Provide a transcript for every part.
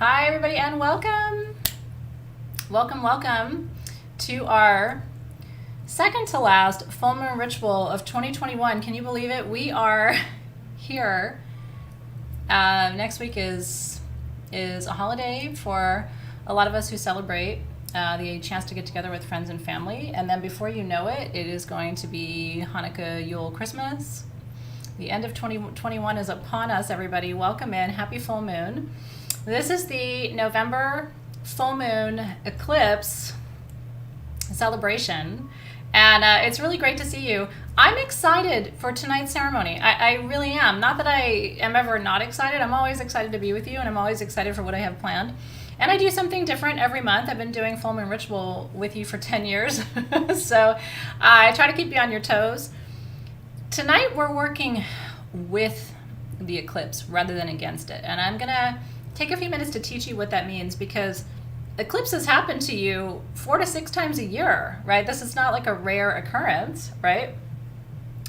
Hi, everybody, and welcome. Welcome to our second to last full moon ritual of 2021. Can you believe it? We are here. Next week is a holiday for a lot of us who celebrate the chance to get together with friends and family. And then before you know it, it is going to be Hanukkah, Yule, Christmas. The end of 2021 is upon us, everybody. Welcome in. Happy full moon. This is the November full moon eclipse celebration, and it's really great to see you. I'm excited for tonight's ceremony. I really am. Not that I am ever not excited. I'm always excited to be with you, and I'm always excited for what I have planned. And I do something different every month. I've been doing full moon ritual with you for 10 years, so I try to keep you on your toes. Tonight we're working with the eclipse rather than against it, and I'm gonna take a few minutes to teach you what that means, because eclipses happen to you 4 to 6 times a year, right? This is not like a rare occurrence, right?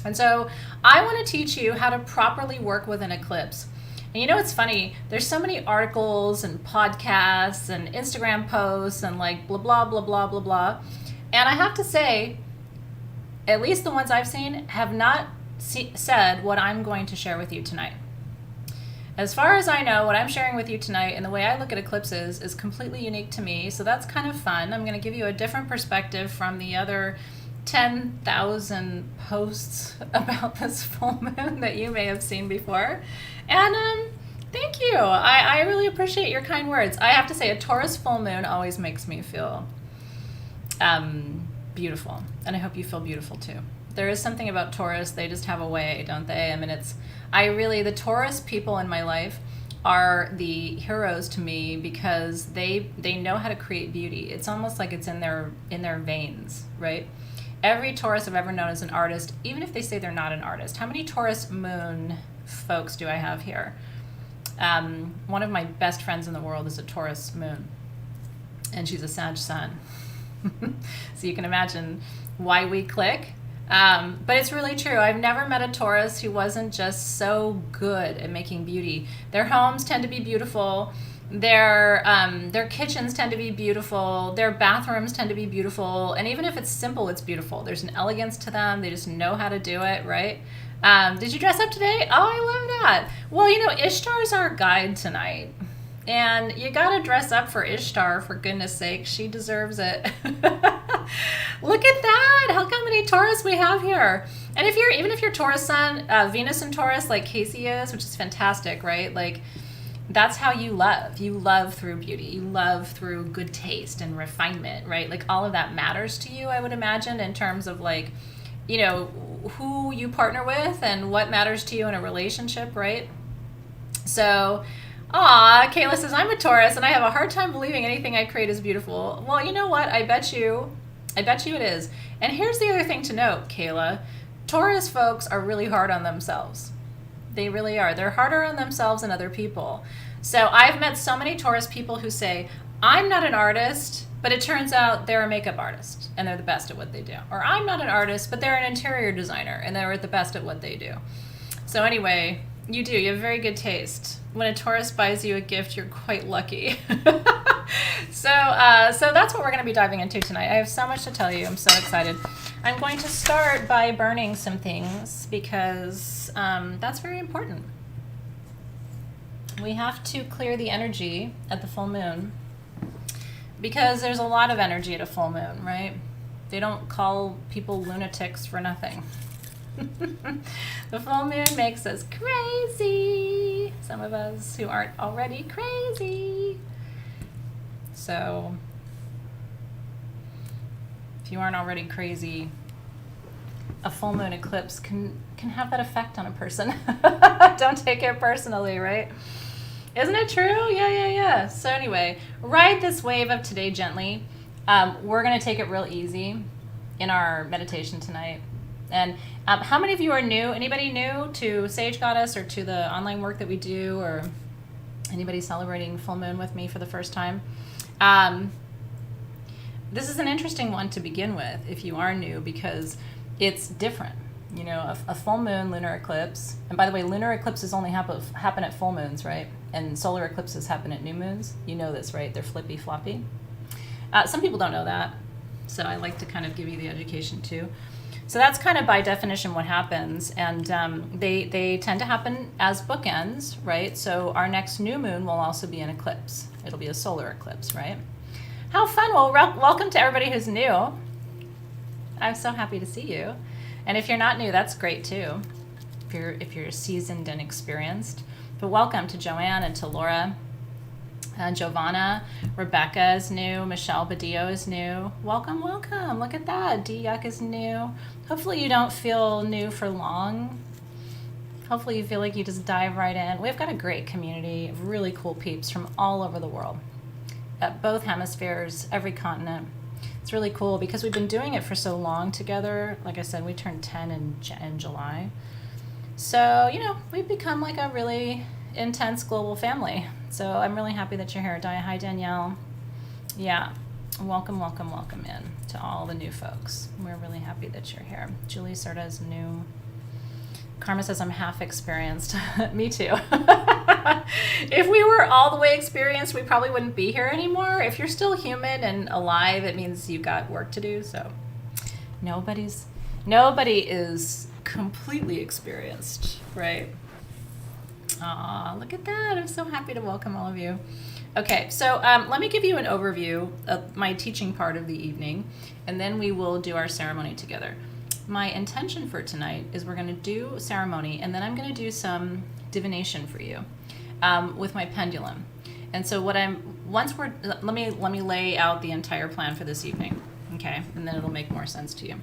And so I want to teach you how to properly work with an eclipse. And you know, it's funny, there's so many articles and podcasts and Instagram posts and like blah, blah, blah, blah, blah, blah. And I have to say, at least the ones I've seen have not said what I'm going to share with you tonight. As far as I know, what I'm sharing with you tonight and the way I look at eclipses is completely unique to me, so that's kind of fun. I'm going to give you a different perspective from the other 10,000 posts about this full moon that you may have seen before. And thank you. I really appreciate your kind words. I have to say, a Taurus full moon always makes me feel beautiful, and I hope you feel beautiful too. There is something about Taurus, they just have a way, don't they? I mean, the Taurus people in my life are the heroes to me, because they know how to create beauty. It's almost like it's in their veins, right? Every Taurus I've ever known is an artist, even if they say they're not an artist. How many Taurus moon folks do I have here? One of my best friends in the world is a Taurus moon, and she's a Sag sun. So you can imagine why we click. But it's really true. I've never met a Taurus who wasn't just so good at making beauty. Their homes tend to be beautiful. Their kitchens tend to be beautiful. Their bathrooms tend to be beautiful. And even if it's simple, it's beautiful. There's an elegance to them. They just know how to do it, right? Did you dress up today? Oh, I love that. Well, you know, Ishtar's our guide tonight. And you gotta dress up for Ishtar, for goodness sake. She deserves it. Look at that! Look how many Taurus we have here. And even if you're Taurus sun, Venus in Taurus, like Casey is, which is fantastic, right? Like, that's how you love. You love through beauty. You love through good taste and refinement, right? Like, all of that matters to you, I would imagine, in terms of, like, you know, who you partner with and what matters to you in a relationship, right? So, Kayla says, I'm a Taurus and I have a hard time believing anything I create is beautiful. Well, you know what? I bet you it is. And here's the other thing to note, Kayla. Taurus folks are really hard on themselves. They really are. They're harder on themselves than other people. So I've met so many Taurus people who say, I'm not an artist, but it turns out they're a makeup artist and they're the best at what they do. Or I'm not an artist, but they're an interior designer and they're the best at what they do. So anyway, you have very good taste. When a Taurus buys you a gift, you're quite lucky. So that's what we're going to be diving into tonight. I have so much to tell you. I'm so excited. I'm going to start by burning some things, because that's very important. We have to clear the energy at the full moon, because there's a lot of energy at a full moon, right? They don't call people lunatics for nothing. The full moon makes us crazy. Some of us who aren't already crazy. So if you aren't already crazy, a full moon eclipse can have that effect on a person. Don't take it personally, right? Isn't it true? Yeah. So anyway, ride this wave of today gently. We're going to take it real easy in our meditation tonight. And how many of you are new? Anybody new to Sage Goddess or to the online work that we do, or anybody celebrating full moon with me for the first time? This is an interesting one to begin with if you are new, because it's different. You know, a full moon lunar eclipse. And by the way, lunar eclipses only happen at full moons, right? And solar eclipses happen at new moons. You know this, right? They're flippy floppy. Some people don't know that, so I like to kind of give you the education too. So that's kind of by definition what happens, and they tend to happen as bookends, right? So our next new moon will also be an eclipse. It'll be a solar eclipse, right? How fun! Well, welcome to everybody who's new. I'm so happy to see you. And if you're not new, that's great too. If you're seasoned and experienced. But welcome to Joanne and to Laura, Giovanna, Rebecca is new, Michelle Badillo is new. Welcome, welcome. Look at that. D Yuck is new. Hopefully you don't feel new for long. Hopefully you feel like you just dive right in. We've got a great community of really cool peeps from all over the world, at both hemispheres, every continent. It's really cool because we've been doing it for so long together. Like I said, we turned 10 in July. So, you know, we've become like a really intense global family. So I'm really happy that you're here. Hi, Danielle. Yeah, welcome in to all the new folks. We're really happy that you're here. Julie Serta is new. Karma says I'm half experienced. Me too. If we were all the way experienced, we probably wouldn't be here anymore. If you're still human and alive, it means you got work to do. So nobody is completely experienced, right? Aw, look at that. I'm so happy to welcome all of you. Okay, so let me give you an overview of my teaching part of the evening, and then we will do our ceremony together. My intention for tonight is we're going to do ceremony, and then I'm going to do some divination for you with my pendulum. And so let me lay out the entire plan for this evening, okay? And then it'll make more sense to you.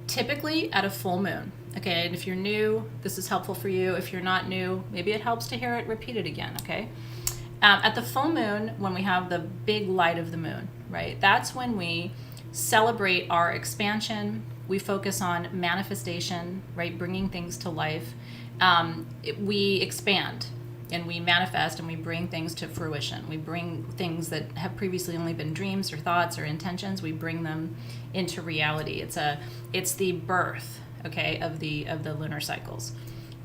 Typically at a full moon, okay? And if you're new, this is helpful for you. If you're not new, maybe it helps to hear it repeated again, okay? At the full moon, when we have the big light of the moon, right? That's when we celebrate our expansion. We focus on manifestation, right? Bringing things to life. We expand and we manifest and we bring things to fruition. We bring things that have previously only been dreams or thoughts or intentions. We bring them into reality. It's the birth, okay, of the lunar cycles.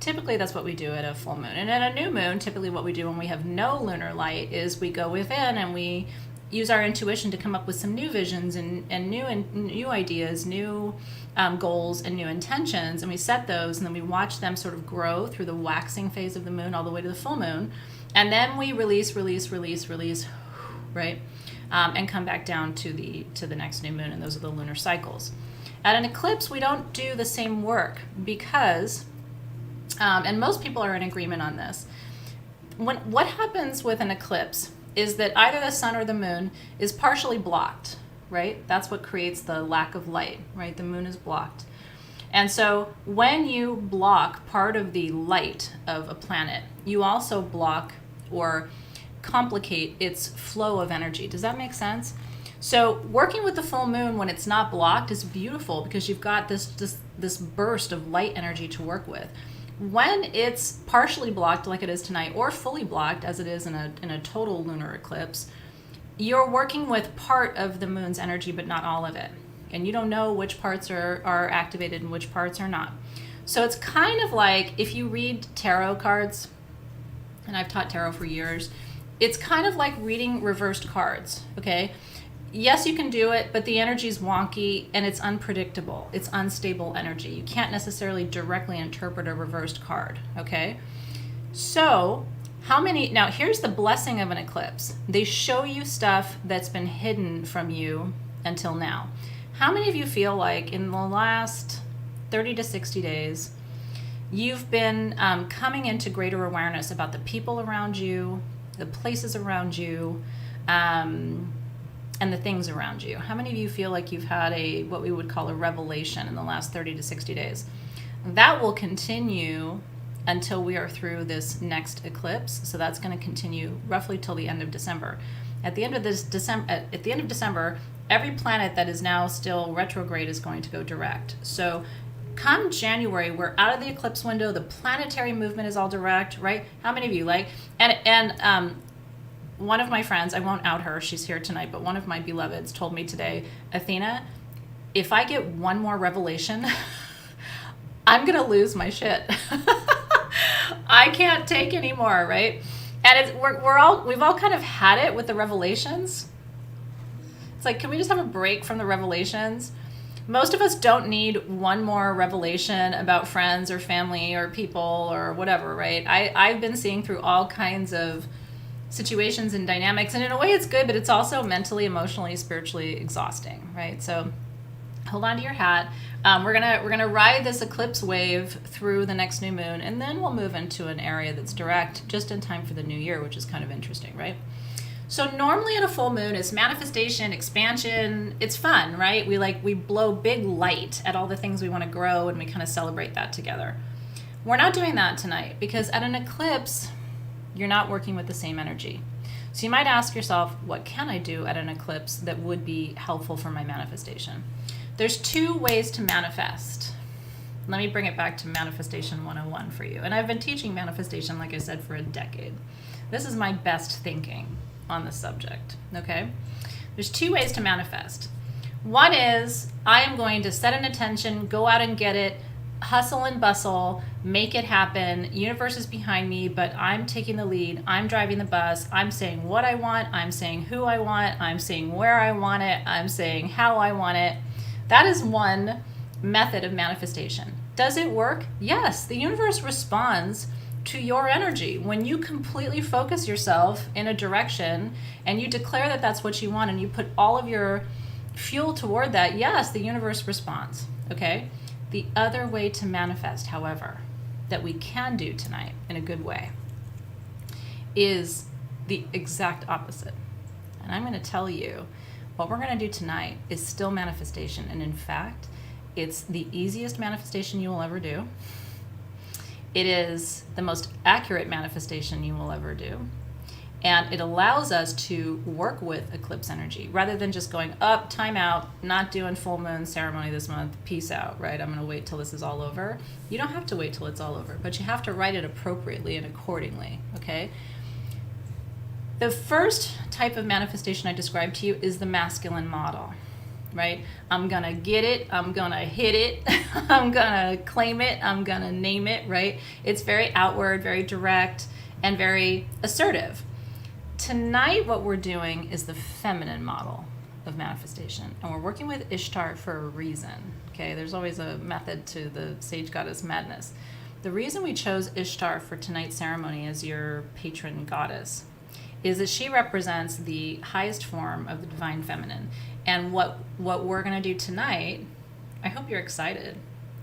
Typically, that's what we do at a full moon. And at a new moon, typically what we do when we have no lunar light is we go within and we use our intuition to come up with some new visions and new ideas, new goals and new intentions, and we set those, and then we watch them sort of grow through the waxing phase of the moon all the way to the full moon, and then we release, right, and come back down to the next new moon, and those are the lunar cycles. At an eclipse, we don't do the same work because, and most people are in agreement on this. What happens with an eclipse is that either the sun or the moon is partially blocked, right? That's what creates the lack of light, right? The moon is blocked. And so when you block part of the light of a planet, you also block or complicate its flow of energy. Does that make sense? So working with the full moon when it's not blocked is beautiful because you've got this burst of light energy to work with. When it's partially blocked like it is tonight, or fully blocked as it is in a total lunar eclipse, you're working with part of the moon's energy but not all of it, and you don't know which parts are activated and which parts are not. So it's kind of like if you read tarot cards, and I've taught tarot for years, it's kind of like reading reversed cards, okay? Yes, you can do it, but the energy's wonky and it's unpredictable. It's unstable energy. You can't necessarily directly interpret a reversed card, okay? So, now here's the blessing of an eclipse. They show you stuff that's been hidden from you until now. How many of you feel like in the last 30 to 60 days, you've been coming into greater awareness about the people around you, the places around you, and the things around you? How many of you feel like you've had what we would call a revelation in the last 30 to 60 days? That will continue until we are through this next eclipse. So that's going to continue roughly till the end of December. At the end of December, every planet that is now still retrograde is going to go direct. So come January, we're out of the eclipse window. The planetary movement is all direct, right? How many of you one of my friends, I won't out her, she's here tonight, but one of my beloveds told me today, Athena, if I get one more revelation, I'm going to lose my shit. I can't take anymore, right? And we've all kind of had it with the revelations. It's like, can we just have a break from the revelations? Most of us don't need one more revelation about friends or family or people or whatever, right? I've been seeing through all kinds of situations and dynamics, and in a way it's good, but it's also mentally, emotionally, spiritually exhausting, right? So hold on to your hat. We're gonna ride this eclipse wave through the next new moon, and then we'll move into an area that's direct just in time for the new year, which is kind of interesting, right? So normally in a full moon, it's manifestation, expansion. It's fun, right? We blow big light at all the things we want to grow, and we kind of celebrate that together. We're not doing that tonight because at an eclipse, you're not working with the same energy. So you might ask yourself, what can I do at an eclipse that would be helpful for my manifestation? There's 2 ways to manifest. Let me bring it back to Manifestation 101 for you. And I've been teaching manifestation, like I said, for a decade. This is my best thinking on the subject, okay? There's 2 ways to manifest. One is I am going to set an intention, go out and get it, hustle and bustle, make it happen. Universe is behind me, but I'm taking the lead. I'm driving the bus. I'm saying what I want. I'm saying who I want. I'm saying where I want it. I'm saying how I want it. That is one method of manifestation. Does it work? Yes. The universe responds to your energy. When you completely focus yourself in a direction and you declare that that's what you want and you put all of your fuel toward that, yes, the universe responds, okay? The other way to manifest, however, that we can do tonight in a good way is the exact opposite. And I'm going to tell you what we're going to do tonight is still manifestation. And in fact, it's the easiest manifestation you will ever do. It is the most accurate manifestation you will ever do. And it allows us to work with eclipse energy rather than just going up, time out, not doing full moon ceremony this month, peace out, right? I'm going to wait till this is all over. You don't have to wait till it's all over, but you have to write it appropriately and accordingly, okay? The first type of manifestation I described to you is the masculine model, right? I'm going to get it. I'm going to hit it. I'm going to claim it. I'm going to name it, right? It's very outward, very direct, and very assertive. Tonight, what we're doing is the feminine model of manifestation, and we're working with Ishtar for a reason, okay? There's always a method to the sage goddess madness. The reason we chose Ishtar for tonight's ceremony as your patron goddess is that she represents the highest form of the divine feminine. And what we're going to do tonight, I hope you're excited.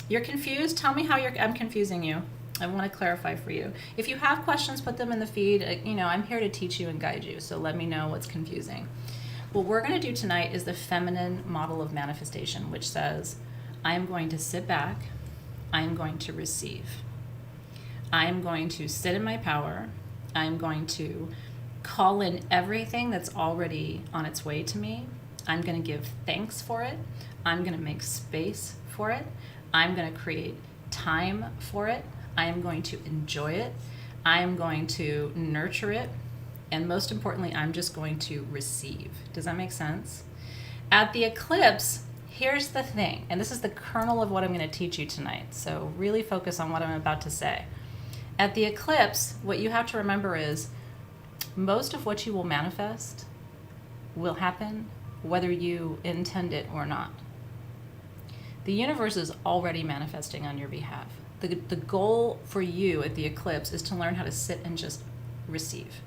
You're confused? Tell me how I'm confusing you. I want to clarify for you. If you have questions, put them in the feed. I'm here to teach you and guide you, so let me know what's confusing. What we're going to do tonight is the feminine model of manifestation, which says, I am going to sit back. I am going to receive. I am going to sit in my power. I am going to call in everything that's already on its way to me. I'm going to give thanks for it. I'm going to make space for it. I'm going to create time for it. I am going to enjoy it. I am going to nurture it. And most importantly, I'm just going to receive. Does that make sense? At the eclipse, here's the thing, and this is the kernel of what I'm going to teach you tonight. So really focus on what I'm about to say. At the eclipse, what you have to remember is most of what you will manifest will happen whether you intend it or not. The universe is already manifesting on your behalf. The goal for you at the eclipse is to learn how to sit and just receive.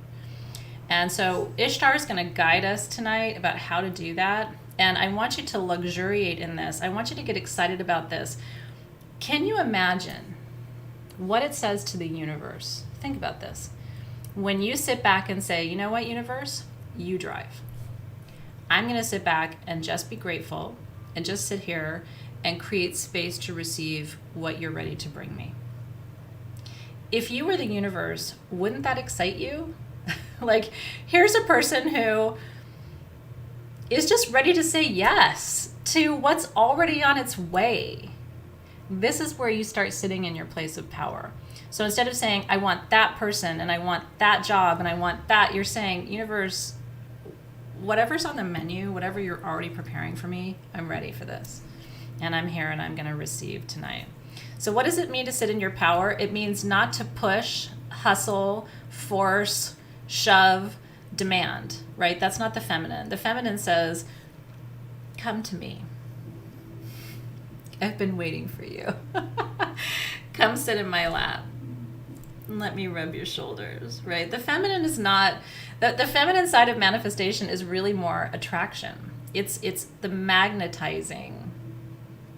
And so Ishtar is going to guide us tonight about how to do that. And I want you to luxuriate in this. I want you to get excited about this. Can you imagine what it says to the universe? Think about this. When you sit back and say, you know what, universe? You drive. I'm going to sit back and just be grateful and just sit here and create space to receive what you're ready to bring me. If you were the universe, wouldn't that excite you? Like, here's a person who is just ready to say yes to what's already on its way. This is where you start sitting in your place of power. So instead of saying, I want that person and I want that job and I want that, you're saying, universe, whatever's on the menu, whatever you're already preparing for me, I'm ready for this. And I'm here and I'm going to receive tonight. So what does it mean to sit in your power? It means not to push, hustle, force, shove, demand, right? That's not the feminine. The feminine says, come to me. I've been waiting for you. Come sit in my lap and let me rub your shoulders, right? The feminine is not, the feminine side of manifestation is really more attraction. It's the magnetizing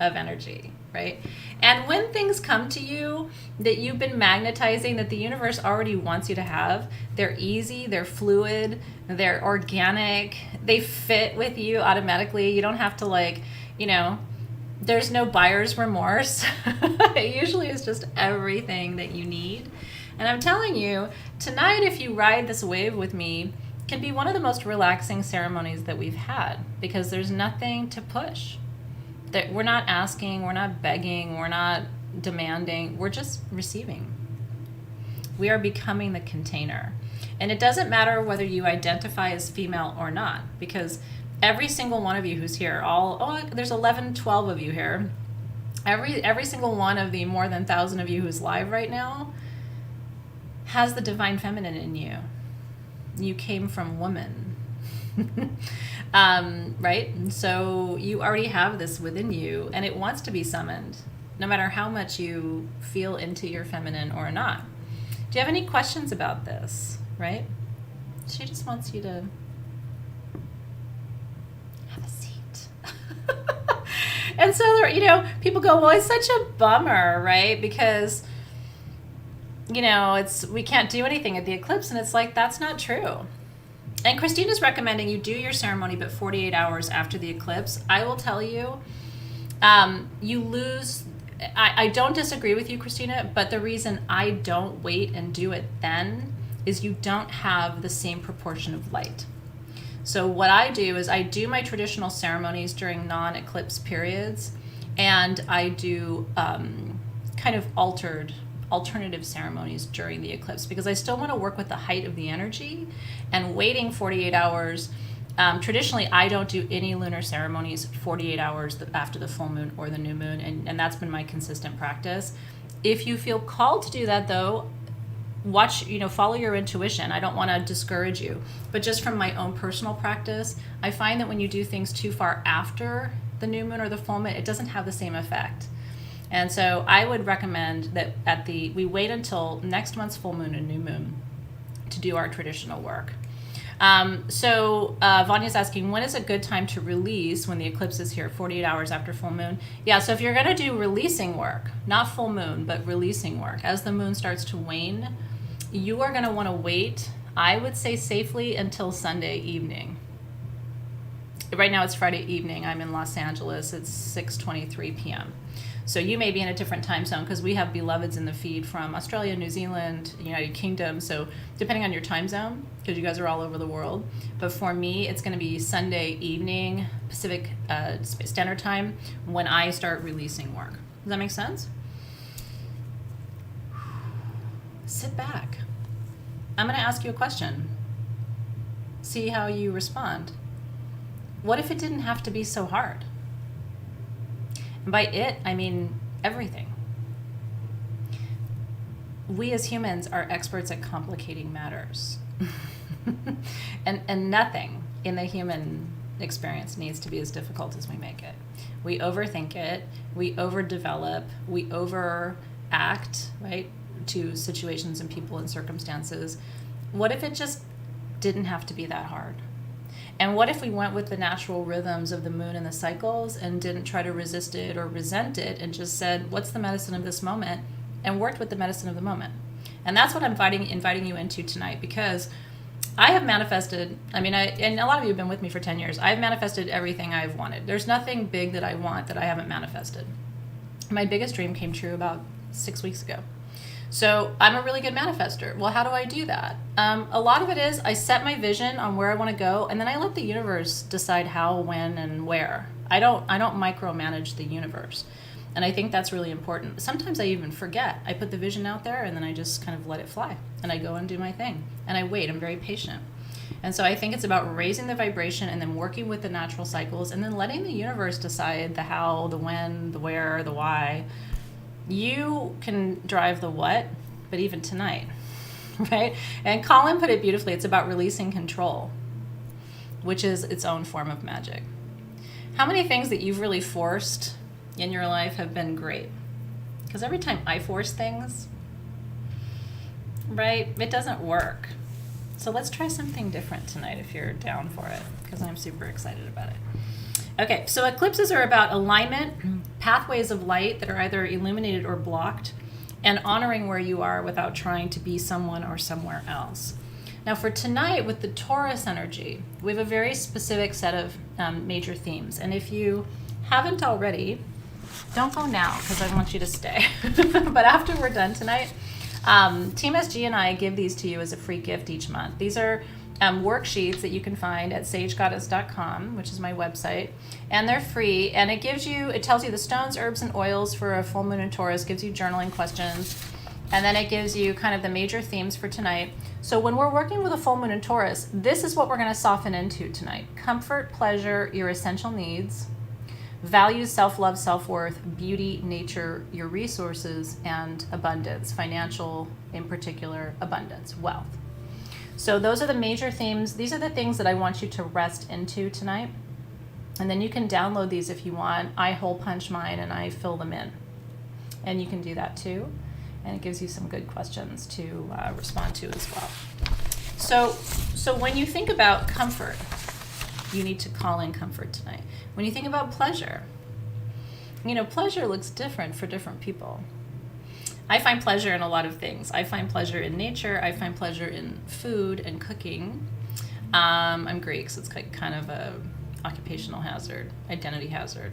of energy, right? And when things come to you that you've been magnetizing, that the universe already wants you to have, they're easy, they're fluid, they're organic, they fit with you automatically. You don't have to like, there's no buyer's remorse. It usually is just everything that you need. And I'm telling you, tonight, if you ride this wave with me, can be one of the most relaxing ceremonies that we've had, because there's nothing to push. That we're not asking, we're not begging, we're not demanding, we're just receiving. We are becoming the container. And it doesn't matter whether you identify as female or not, because every single one of you who's here, there's 11, 12 of you here. Every single one of the more than 1,000 of you who's live right now has the divine feminine in you. You came from woman. Right? And so you already have this within you, and it wants to be summoned, no matter how much you feel into your feminine or not. Do you have any questions about this? Right? She just wants you to have a seat. And so, people go, well, it's such a bummer, right? Because, we can't do anything at the eclipse. And it's like, that's not true. And Christina's recommending you do your ceremony, but 48 hours after the eclipse. I will tell you, you lose. I don't disagree with you, Christina, but the reason I don't wait and do it then is you don't have the same proportion of light. So what I do is I do my traditional ceremonies during non-eclipse periods, and I do kind of alternative ceremonies during the eclipse, because I still want to work with the height of the energy. And waiting 48 hours, traditionally I don't do any lunar ceremonies 48 hours after the full moon or the new moon, and that's been my consistent practice. If you feel called to do that though, follow your intuition. I don't want to discourage you, but just from my own personal practice, I find that when you do things too far after the new moon or the full moon, it doesn't have the same effect. And so I would recommend that we wait until next month's full moon and new moon to do our traditional work. Vanya's asking, when is a good time to release when the eclipse is here, 48 hours after full moon? Yeah, so if you're going to do releasing work, not full moon, but releasing work, as the moon starts to wane, you are going to want to wait, I would say safely, until Sunday evening. Right now it's Friday evening. I'm in Los Angeles. It's 6:23 p.m. So you may be in a different time zone, because we have beloveds in the feed from Australia, New Zealand, United Kingdom. So depending on your time zone, because you guys are all over the world. But for me, it's going to be Sunday evening, Pacific Standard Time, when I start releasing work. Does that make sense? Sit back. I'm going to ask you a question. See how you respond. What if it didn't have to be so hard? And by it, I mean everything. We as humans are experts at complicating matters. and nothing in the human experience needs to be as difficult as we make it. We overthink it, we overdevelop, we overact, right, to situations and people and circumstances. What if it just didn't have to be that hard? And what if we went with the natural rhythms of the moon and the cycles and didn't try to resist it or resent it, and just said, what's the medicine of this moment? And worked with the medicine of the moment. And that's what I'm inviting you into tonight, because I have manifested, and a lot of you have been with me for 10 years, I've manifested everything I've wanted. There's nothing big that I want that I haven't manifested. My biggest dream came true about 6 weeks ago. So I'm a really good manifester. Well, how do I do that? A lot of it is I set my vision on where I want to go, and then I let the universe decide how, when, and where. I don't micromanage the universe. And I think that's really important. Sometimes I even forget. I put the vision out there, and then I just kind of let it fly. And I go and do my thing. And I wait. I'm very patient. And so I think it's about raising the vibration and then working with the natural cycles, and then letting the universe decide the how, the when, the where, the why. You can drive the what, but even tonight, right? And Colin put it beautifully. It's about releasing control, which is its own form of magic. How many things that you've really forced in your life have been great? Because every time I force things, right, it doesn't work. So let's try something different tonight if you're down for it, because I'm super excited about it. Okay, so eclipses are about alignment, pathways of light that are either illuminated or blocked, and honoring where you are without trying to be someone or somewhere else. Now for tonight with the Taurus energy, we have a very specific set of major themes. And if you haven't already, don't go now because I want you to stay. But after we're done tonight, Team SG and I give these to you as a free gift each month. These are worksheets that you can find at sagegoddess.com, which is my website, and they're free. And it tells you the stones, herbs, and oils for a full moon in Taurus, gives you journaling questions, and then it gives you kind of the major themes for tonight. So when we're working with a full moon in Taurus, this is what we're going to soften into tonight: comfort, pleasure, your essential needs, values, self-love, self-worth, beauty, nature, your resources, and abundance, financial in particular, abundance, wealth. So those are the major themes. These are the things that I want you to rest into tonight. And then you can download these if you want. I hole punch mine and I fill them in. And you can do that too. And it gives you some good questions to respond to as well. So when you think about comfort, you need to call in comfort tonight. When you think about pleasure, pleasure looks different for different people. I find pleasure in a lot of things. I find pleasure in nature. I find pleasure in food and cooking. I'm Greek, so it's kind of a occupational hazard, identity hazard.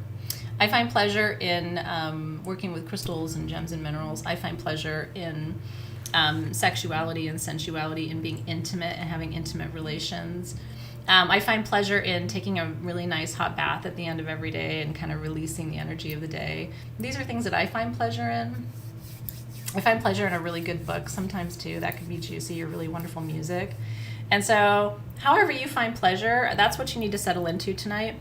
I find pleasure in working with crystals and gems and minerals. I find pleasure in sexuality and sensuality, and being intimate and having intimate relations. I find pleasure in taking a really nice hot bath at the end of every day and kind of releasing the energy of the day. These are things that I find pleasure in. I find pleasure in a really good book sometimes too. That could be juicy or really wonderful music. And so however you find pleasure, that's what you need to settle into tonight.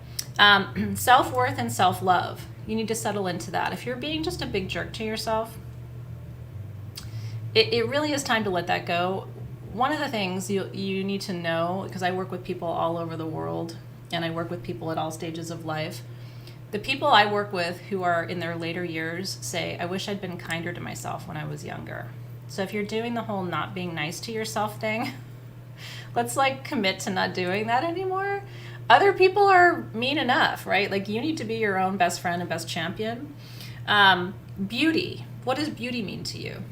Self-worth and self-love. You need to settle into that. If you're being just a big jerk to yourself, it really is time to let that go. One of the things you need to know, because I work with people all over the world and I work with people at all stages of life, the people I work with who are in their later years say, I wish I'd been kinder to myself when I was younger. So if you're doing the whole not being nice to yourself thing, let's commit to not doing that anymore. Other people are mean enough, right? You need to be your own best friend and best champion. Beauty. What does beauty mean to you?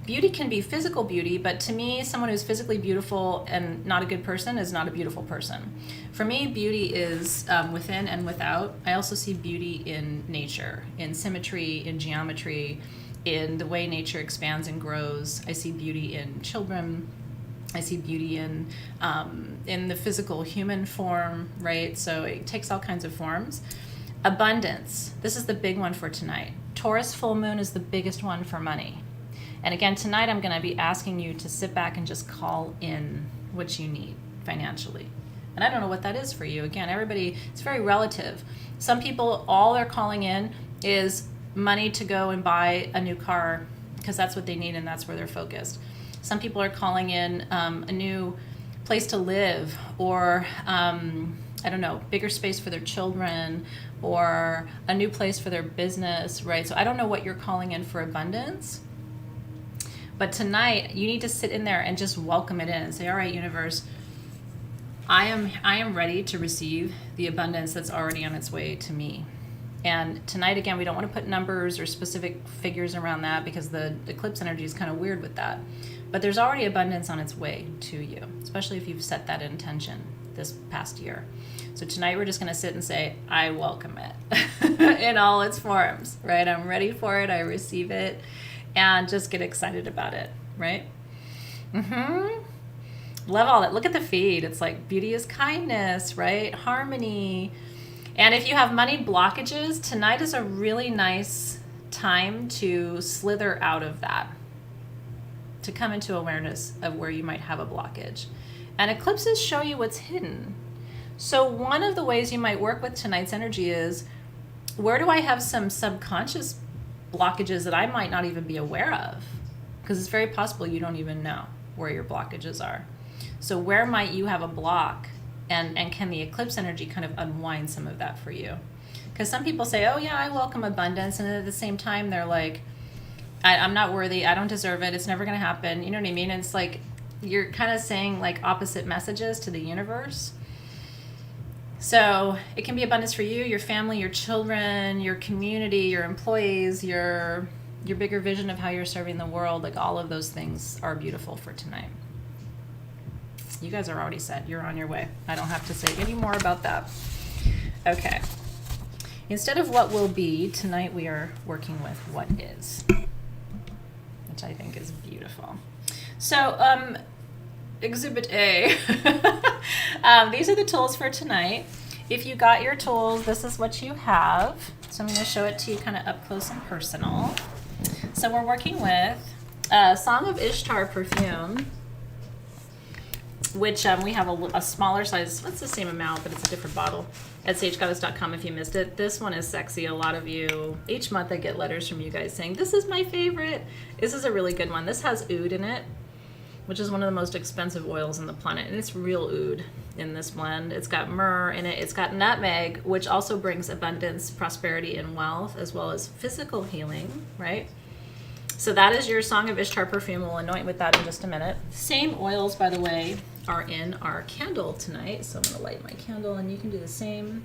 Beauty can be physical beauty, but to me, someone who's physically beautiful and not a good person is not a beautiful person. For me, beauty is within and without. I also see beauty in nature, in symmetry, in geometry, in the way nature expands and grows. I see beauty in children. I see beauty in the physical human form, right? So it takes all kinds of forms. Abundance. This is the big one for tonight. Taurus full moon is the biggest one for money. And again, tonight I'm going to be asking you to sit back and just call in what you need financially. And I don't know what that is for you. Again, everybody, it's very relative. Some people, all they're calling in is money to go and buy a new car because that's what they need and that's where they're focused. Some people are calling in a new place to live, or bigger space for their children, or a new place for their business, right? So I don't know what you're calling in for abundance. But tonight, you need to sit in there and just welcome it in and say, all right, universe, I am ready to receive the abundance that's already on its way to me. And tonight, again, we don't want to put numbers or specific figures around that because the eclipse energy is kind of weird with that. But there's already abundance on its way to you, especially if you've set that intention this past year. So tonight, we're just going to sit and say, I welcome it in all its forms, right? I'm ready for it. I receive it. And just get excited about it, right? Love all that. Look at the feed. It's beauty is kindness, right? Harmony. And if you have money blockages, tonight is a really nice time to slither out of that, to come into awareness of where you might have a blockage. And eclipses show you what's hidden. So one of the ways you might work with tonight's energy is, where do I have some subconscious blockages that I might not even be aware of, because it's very possible you don't even know where your blockages are. So where might you have a block, and can the eclipse energy kind of unwind some of that for you? Because some people say, oh yeah, I welcome abundance, and at the same time they're like, I'm not worthy, I don't deserve it, it's never going to happen. You know what I mean? And it's like you're kind of saying like opposite messages to the universe. So it can be abundance for you, your family, your children, your community, your employees, your bigger vision of how you're serving the world. Like all of those things are beautiful for tonight. You guys are already set. You're on your way. I don't have to say any more about that. Okay. Instead of what will be, tonight we are working with what is, which I think is beautiful. So, Exhibit A. These are the tools for tonight. If you got your tools, this is what you have. So I'm going to show it to you kind of up close and personal. So we're working with Song of Ishtar perfume, which we have a smaller size. It's the same amount, but it's a different bottle at sagegoddess.com if you missed it. This one is sexy. A lot of you, each month I get letters from you guys saying, this is my favorite. This is a really good one. This has oud in it, which is one of the most expensive oils on the planet. And it's real oud in this blend. It's got myrrh in it. It's got nutmeg, which also brings abundance, prosperity, and wealth, as well as physical healing, right? So that is your Song of Ishtar perfume. We'll anoint with that in just a minute. Same oils, by the way, are in our candle tonight. So I'm going to light my candle, and you can do the same.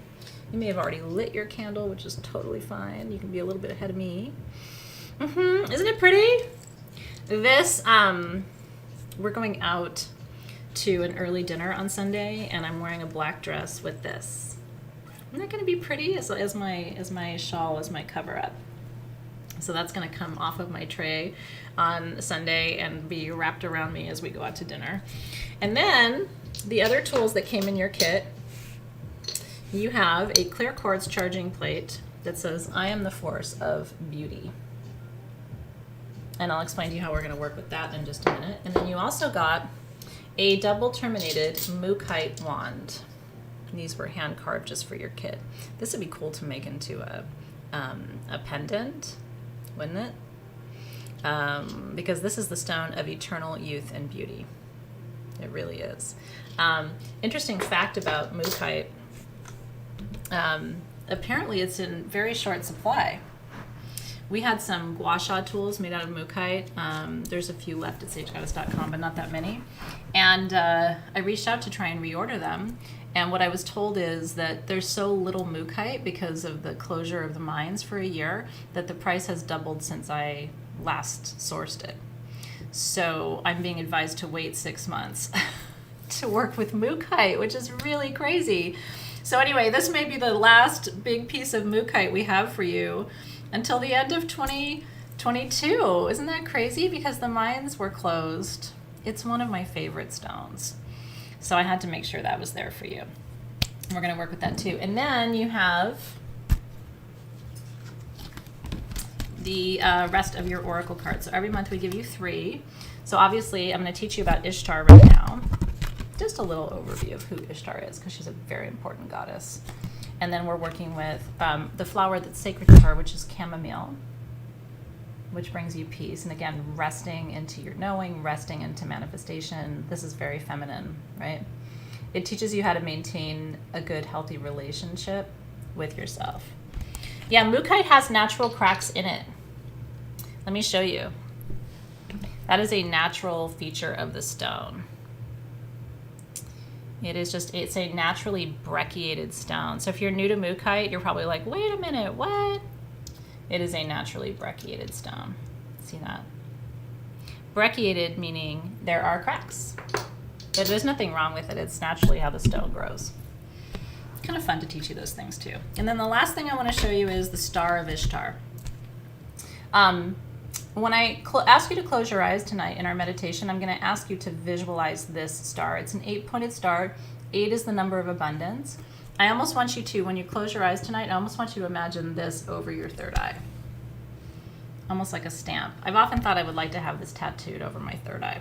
You may have already lit your candle, which is totally fine. You can be a little bit ahead of me. Isn't it pretty? This, we're going out to an early dinner on Sunday, and I'm wearing a black dress with this. Isn't that going to be pretty as my shawl, as my cover up? So that's going to come off of my tray on Sunday and be wrapped around me as we go out to dinner. And then the other tools that came in your kit, you have a clear quartz charging plate that says, I am the force of beauty. And I'll explain to you how we're going to work with that in just a minute. And then you also got a double terminated mookaite wand. And these were hand carved just for your kit. This would be cool to make into a pendant, wouldn't it? Because this is the stone of eternal youth and beauty. It really is. Interesting fact about mookaite. Apparently it's in very short supply. We had some gua sha tools made out of mookaite. There's a few left at sagegoddess.com, but not that many. And I reached out to try and reorder them. And what I was told is that there's so little mookaite because of the closure of the mines for a year that the price has doubled since I last sourced it. So I'm being advised to wait 6 months to work with mookaite, which is really crazy. So anyway, this may be the last big piece of mookaite we have for you until the end of 2022. Isn't that crazy? Because the mines were closed. It's one of my favorite stones. So I had to make sure that was there for you. We're going to work with that too. And then you have the rest of your oracle cards. So every month we give you 3. So obviously I'm going to teach you about Ishtar right now. Just a little overview of who Ishtar is, because she's a very important goddess. And then we're working with the flower that's sacred to her, which is chamomile, which brings you peace. And again, resting into your knowing, resting into manifestation. This is very feminine, right? It teaches you how to maintain a good, healthy relationship with yourself. Yeah, mookaite has natural cracks in it. Let me show you. That is a natural feature of the stone. It's a naturally brecciated stone. So if you're new to mookaite, you're probably like, wait a minute, what? It is a naturally brecciated stone. See that? Brecciated meaning there are cracks. But there's nothing wrong with it. It's naturally how the stone grows. Kind of fun to teach you those things too. And then the last thing I want to show you is the Star of Ishtar. When I ask you to close your eyes tonight in our meditation, I'm going to ask you to visualize this star. It's an 8-pointed star. 8 is the number of abundance. I almost want you to, when you close your eyes tonight, I almost want you to imagine this over your third eye. Almost like a stamp. I've often thought I would like to have this tattooed over my third eye.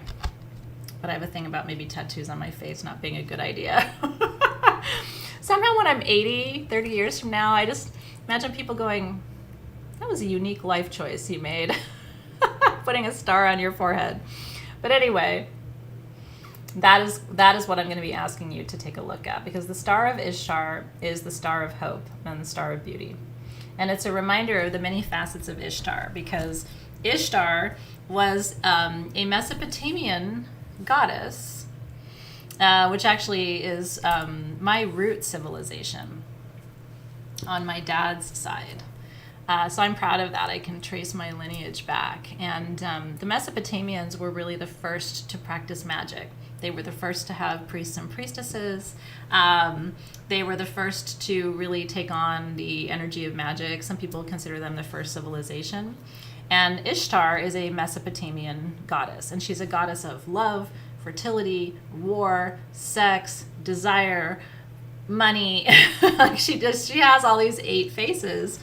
But I have a thing about maybe tattoos on my face not being a good idea. Somehow when I'm 80, 30 years from now, I just imagine people going, That was a unique life choice you made, putting a star on your forehead. But anyway, that is what I'm going to be asking you to take a look at, because the star of Ishtar is the star of hope and the star of beauty. And it's a reminder of the many facets of Ishtar, because Ishtar was a Mesopotamian goddess, which actually is my root civilization on my dad's side. So I'm proud of that. I can trace my lineage back. And the Mesopotamians were really the first to practice magic. They were the first to have priests and priestesses. They were the first to really take on the energy of magic. Some people consider them the first civilization. And Ishtar is a Mesopotamian goddess, and she's a goddess of love, fertility, war, sex, desire, money. She has all these 8 faces.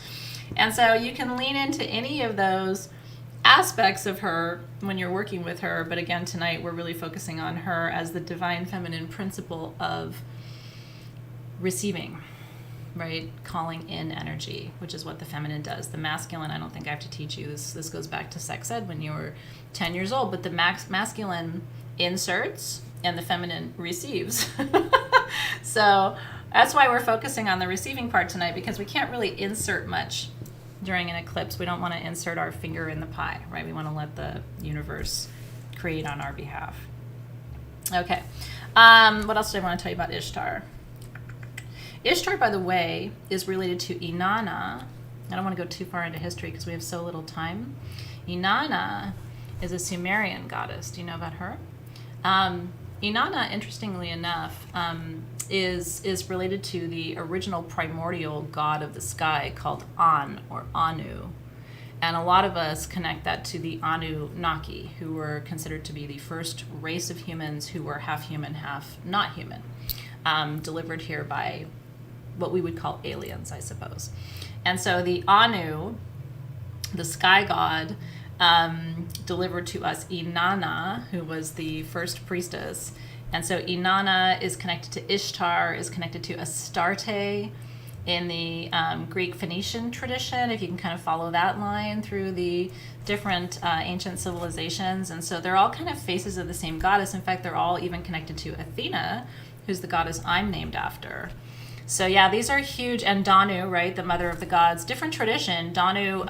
And so you can lean into any of those aspects of her when you're working with her. But again, tonight we're really focusing on her as the divine feminine principle of receiving, right? Calling in energy, which is what the feminine does. The masculine, I don't think I have to teach you this. This goes back to sex ed when you were 10 years old. But the masculine inserts and the feminine receives. So that's why we're focusing on the receiving part tonight, because we can't really insert much during an eclipse. We don't want to insert our finger in the pie, right? We want to let the universe create on our behalf. Okay. What else do I want to tell you about Ishtar? Ishtar, by the way, is related to Inanna. I don't want to go too far into history because we have so little time. Inanna is a Sumerian goddess. Do you know about her? Inanna, interestingly enough, is related to the original primordial god of the sky called An, or Anu. And a lot of us connect that to the Anunnaki, who were considered to be the first race of humans who were half human, half not human, delivered here by what we would call aliens, I suppose. And so the Anu, the sky god, delivered to us Inanna, who was the first priestess. And so Inanna is connected to Ishtar, is connected to Astarte in the Greek Phoenician tradition, if you can kind of follow that line through the different ancient civilizations. And so they're all kind of faces of the same goddess. In fact, they're all even connected to Athena, who's the goddess I'm named after. So yeah, these are huge. And Danu, right, the mother of the gods, different tradition. Danu,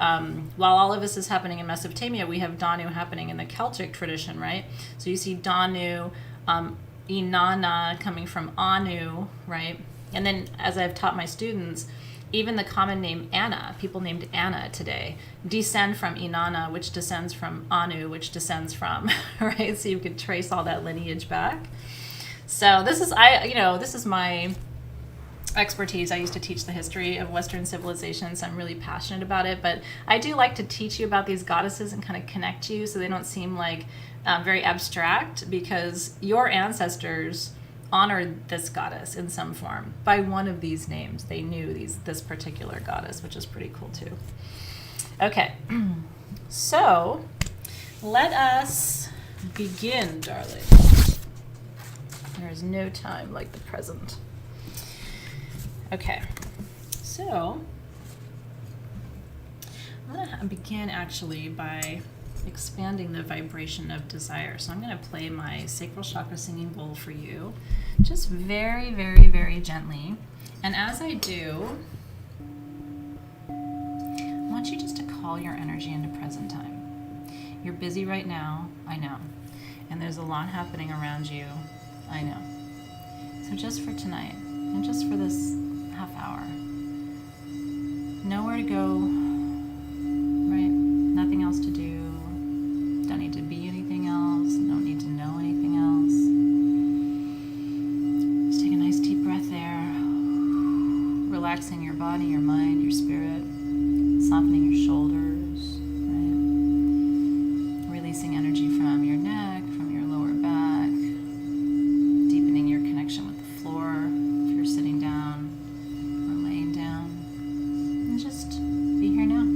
while all of this is happening in Mesopotamia, we have Danu happening in the Celtic tradition, right? So you see Danu, Inanna coming from Anu, right? And then as I've taught my students, even the common name Anna, people named Anna today, descend from Inanna, which descends from Anu, which descends from, right? So you could trace all that lineage back. So this is my expertise. I used to teach the history of Western civilizations. I'm really passionate about it, but I do like to teach you about these goddesses and kind of connect you so they don't seem like very abstract, because your ancestors honored this goddess in some form by one of these names. They knew this particular goddess, which is pretty cool too. Okay, so let us begin, darling. There is no time like the present. Okay, so I'm going to begin actually by expanding the vibration of desire. So I'm going to play my sacral chakra singing bowl for you, just very, very, very gently. And as I do, I want you just to call your energy into present time. You're busy right now, I know. And there's a lot happening around you, I know. So just for tonight, and just for this half hour, nowhere to go, right? Nothing else to do. Don't need to be anything else. Don't need to know anything else. Just take a nice deep breath there. Relaxing your body, your mind, your spirit. Softening your shoulders, right? Releasing energy from your neck, from your lower back. Deepening your connection with the floor if you're sitting down or laying down. And just be here now.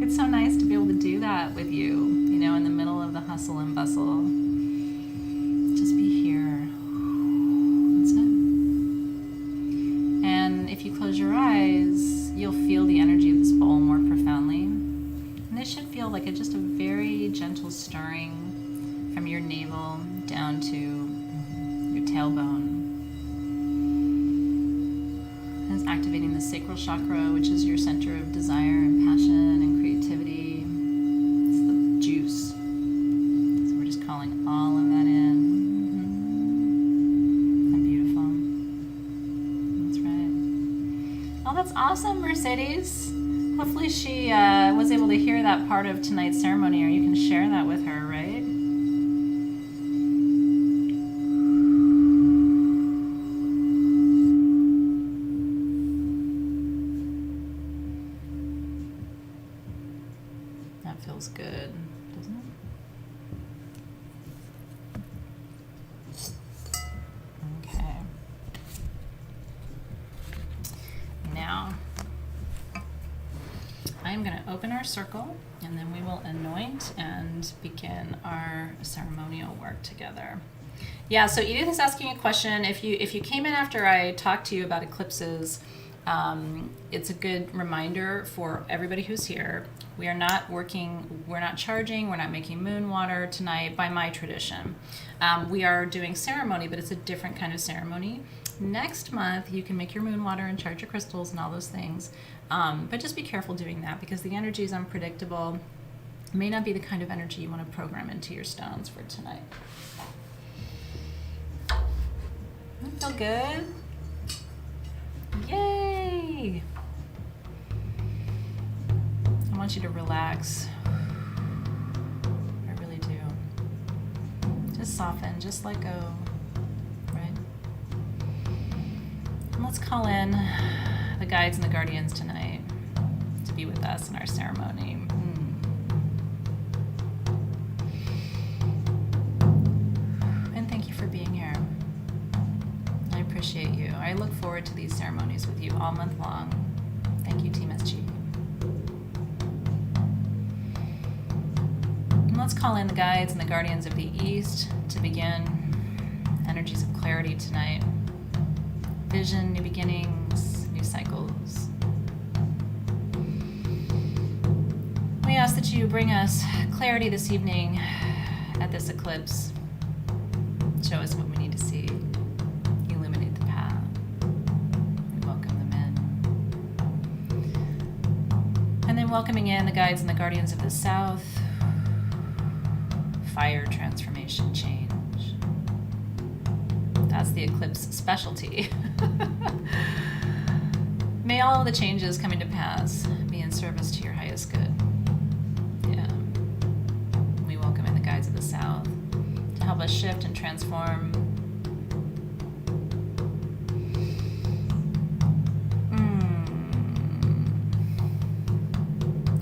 It's so nice to be able to do that with you, in the middle of the hustle and bustle. Just be here. That's it. And if you close your eyes, you'll feel the energy of this bowl more profoundly. your navel down to your tailbone. It's activating the sacral chakra, which is your center of desire and passion and creativity. It's the juice. So we're just calling all of that in. Beautiful. That's right. Oh, that's awesome, Mercedes. Hopefully she was able to hear that part of tonight's ceremony, or you can share that with her, right? That feels good, doesn't it? Okay. Now, I'm going to open our circle, and then we will anoint and begin our ceremonial work together. Yeah, so Edith is asking a question. If you came in after I talked to you about eclipses, it's a good reminder for everybody who's here. We are not working, we're not charging, we're not making moon water tonight by my tradition. We are doing ceremony, but it's a different kind of ceremony. Next month, you can make your moon water and charge your crystals and all those things. But just be careful doing that, because the energy is unpredictable. It may not be the kind of energy you want to program into your stones for tonight. Feel good? Yay! I want you to relax. I really do. Just soften, just let go, right? And let's call in the guides and the guardians tonight to be with us in our ceremony. And thank you for being here. I appreciate you. I look forward to these ceremonies with you all month long. Thank you, Team SG. And let's call in the guides and the guardians of the East to begin energies of clarity tonight. Vision, new beginnings, new cycles. We ask that you bring us clarity this evening at this eclipse. Show us what we need to see. Illuminate the path. We welcome them in. And then welcoming in the guides and the guardians of the South. Fire, transformation, change. That's the eclipse specialty. May all of the changes coming to pass be in service to your highest good. Yeah. We welcome in the guides of the South to help us shift and transform.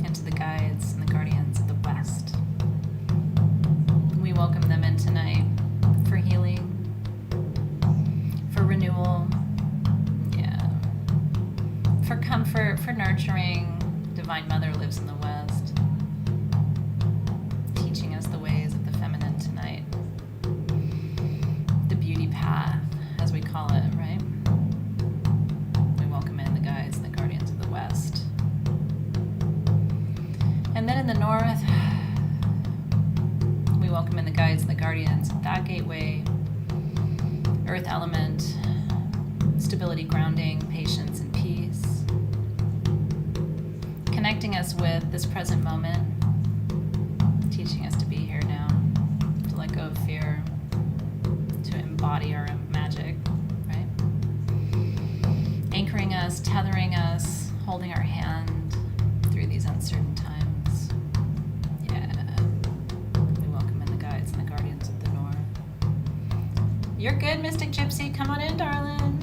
Into the guides and the guardians of the West. We welcome them in tonight for healing, for renewal, for comfort, for nurturing. Divine Mother lives in the West, teaching us the ways of the feminine tonight. The beauty path, as we call it, right? We welcome in the guides and the guardians of the West. And then in the North, we welcome in the guides and the guardians of that gateway, earth element, stability, grounding, patience, and peace. Connecting us with this present moment, teaching us to be here now, to let go of fear, to embody our magic, right? Anchoring us, tethering us, holding our hand through these uncertain times. Yeah. We welcome in the guides and the guardians of the North. You're good, Mystic Gypsy. Come on in, darling.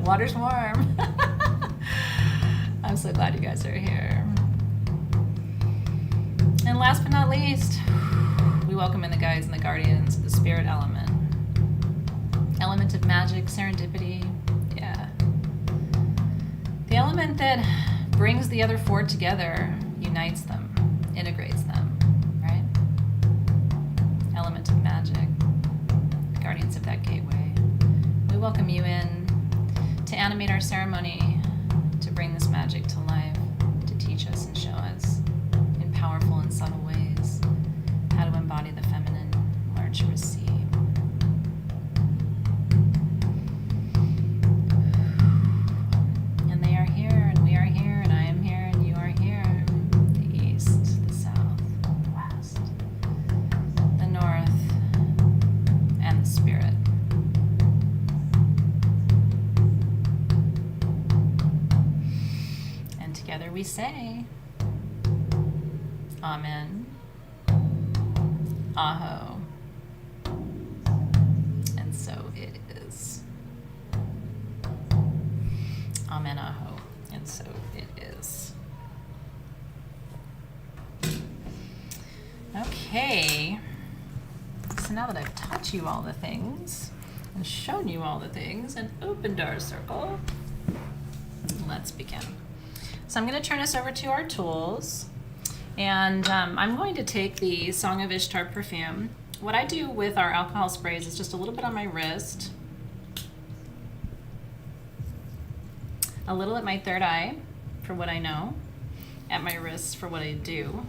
Water's warm. I'm so glad you guys are here. And last but not least, we welcome in the guides and the guardians of the spirit element. Element of magic, serendipity, yeah. The element that brings the other four together, unites them, integrates them, right? Element of magic, guardians of that gateway. We welcome you in to animate our ceremony, to bring this magic to life, to teach us and show us in powerful and subtle ways how to embody the feminine. to receive. And they are here, and we are here, and I am here, and you are here. The east, the south, the west, the north, and the spirit. And together we say, Amen, Aho, and so it is. Amen, Aho, and so it is. Okay, so now that I've taught you all the things and shown you all the things and opened our circle, let's begin. So I'm going to turn us over to our tools. And I'm going to take the Song of Ishtar perfume. What I do with our alcohol sprays is just a little bit on my wrist, a little at my third eye for what I know, at my wrists for what I do,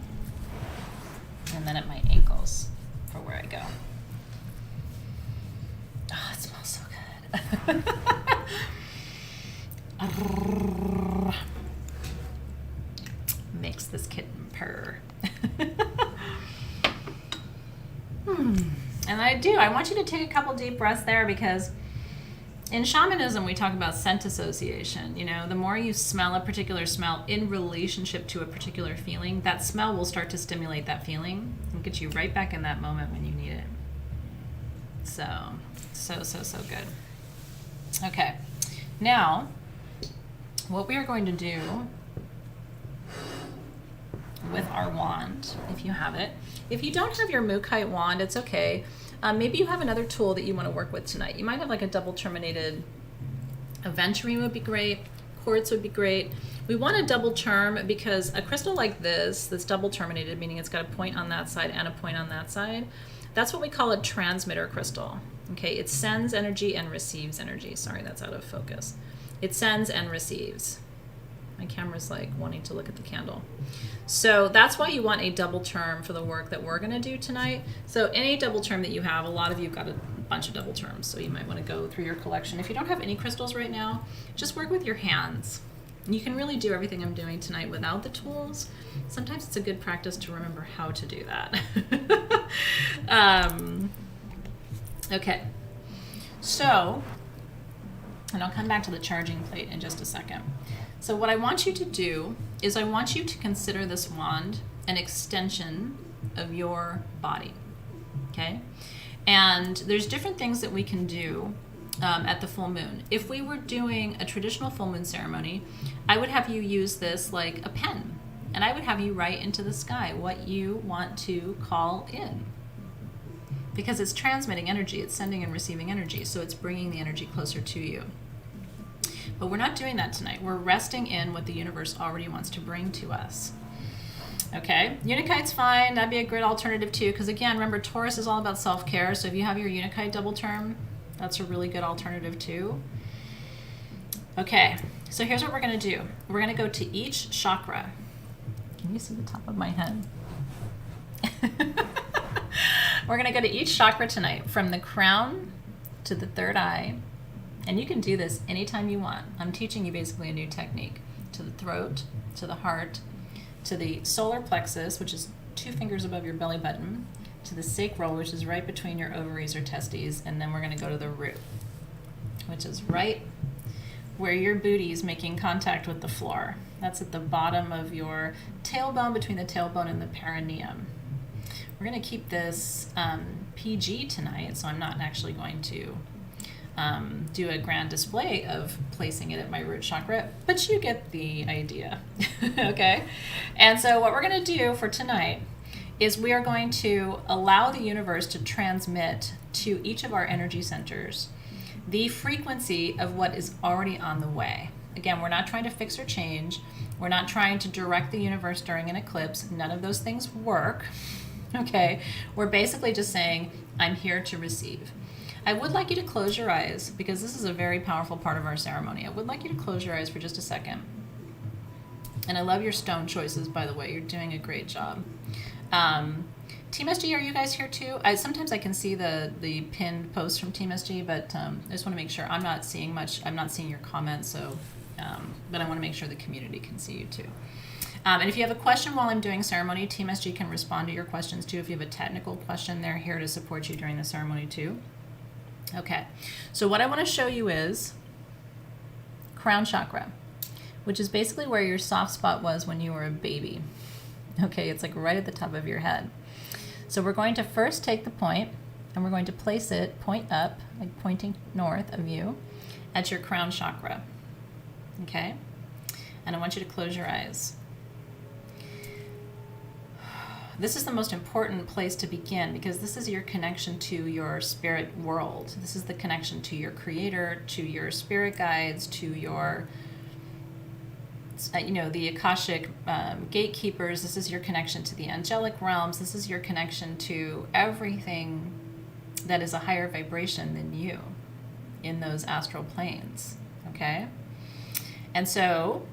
and then at my ankles for where I go. Oh, it smells so good. Makes this kitten purr. And I want you to take a couple deep breaths there, because in shamanism we talk about scent association. You know, the more you smell a particular smell in relationship to a particular feeling, that smell will start to stimulate that feeling and get you right back in that moment when you need it. So good. Okay, now what we are going to do with our wand, if you have it. If you don't have your Mookaite wand, it's okay. Maybe you have another tool that you want to work with tonight. You might have like a double terminated aventurine would be great. Quartz would be great. We want a double term because a crystal like this, that's double terminated, meaning it's got a point on that side and a point on that side, that's what we call a transmitter crystal. Okay, it sends energy and receives energy. Sorry, that's out of focus. It sends and receives. My camera's like wanting to look at the candle. So that's why you want a double term for the work that we're gonna do tonight. So any double term that you have, a lot of you have got a bunch of double terms, so you might wanna go through your collection. If you don't have any crystals right now, just work with your hands. You can really do everything I'm doing tonight without the tools. Sometimes it's a good practice to remember how to do that. Okay, so, and I'll come back to the charging plate in just a second. So what I want you to do is I want you to consider this wand an extension of your body, okay? And there's different things that we can do at the full moon. If we were doing a traditional full moon ceremony, I would have you use this like a pen, and I would have you write into the sky what you want to call in. Because it's transmitting energy, it's sending and receiving energy, so it's bringing the energy closer to you. But we're not doing that tonight. We're resting in what the universe already wants to bring to us. Okay, Unikite's fine. That'd be a great alternative too, because again, remember, Taurus is all about self-care, so if you have your Unikite double term, that's a really good alternative too. Okay, so here's what we're gonna do. We're gonna go to each chakra. Can you see the top of my head? We're gonna go to each chakra tonight, from the crown to the third eye. And you can do this anytime you want. I'm teaching you basically a new technique. To the throat, to the heart, to the solar plexus, which is 2 fingers above your belly button, to the sacral, which is right between your ovaries or testes, and then we're gonna go to the root, which is right where your booty is making contact with the floor. That's at the bottom of your tailbone, between the tailbone and the perineum. We're gonna keep this PG tonight, so I'm not actually going to do a grand display of placing it at my root chakra, but you get the idea. Okay, and so what we're going to do for tonight is we are going to allow the universe to transmit to each of our energy centers the frequency of what is already on the way. Again, we're not trying to fix or change. We're not trying to direct the universe during an eclipse. None of those things work. Okay, we're basically just saying, I'm here to receive. I would like you to close your eyes, because this is a very powerful part of our ceremony. I would like you to close your eyes for just a second. And I love your stone choices, by the way. You're doing a great job. Team SG, are you guys here too? Sometimes I can see the pinned post from Team SG, but I just want to make sure I'm not seeing much. I'm not seeing your comments, so but I want to make sure the community can see you too. And if you have a question while I'm doing ceremony, Team SG can respond to your questions too. If you have a technical question, they're here to support you during the ceremony too. Okay, so what I want to show you is crown chakra, which is basically where your soft spot was when you were a baby. Okay, it's like right at the top of your head. So we're going to first take the point and we're going to place it point up, like pointing north of you, at your crown chakra. Okay? And I want you to close your eyes. This is the most important place to begin because this is your connection to your spirit world. This is the connection to your creator, to your spirit guides, to your the Akashic gatekeepers. This is your connection to the angelic realms. This is your connection to everything that is a higher vibration than you in those astral planes, okay? And so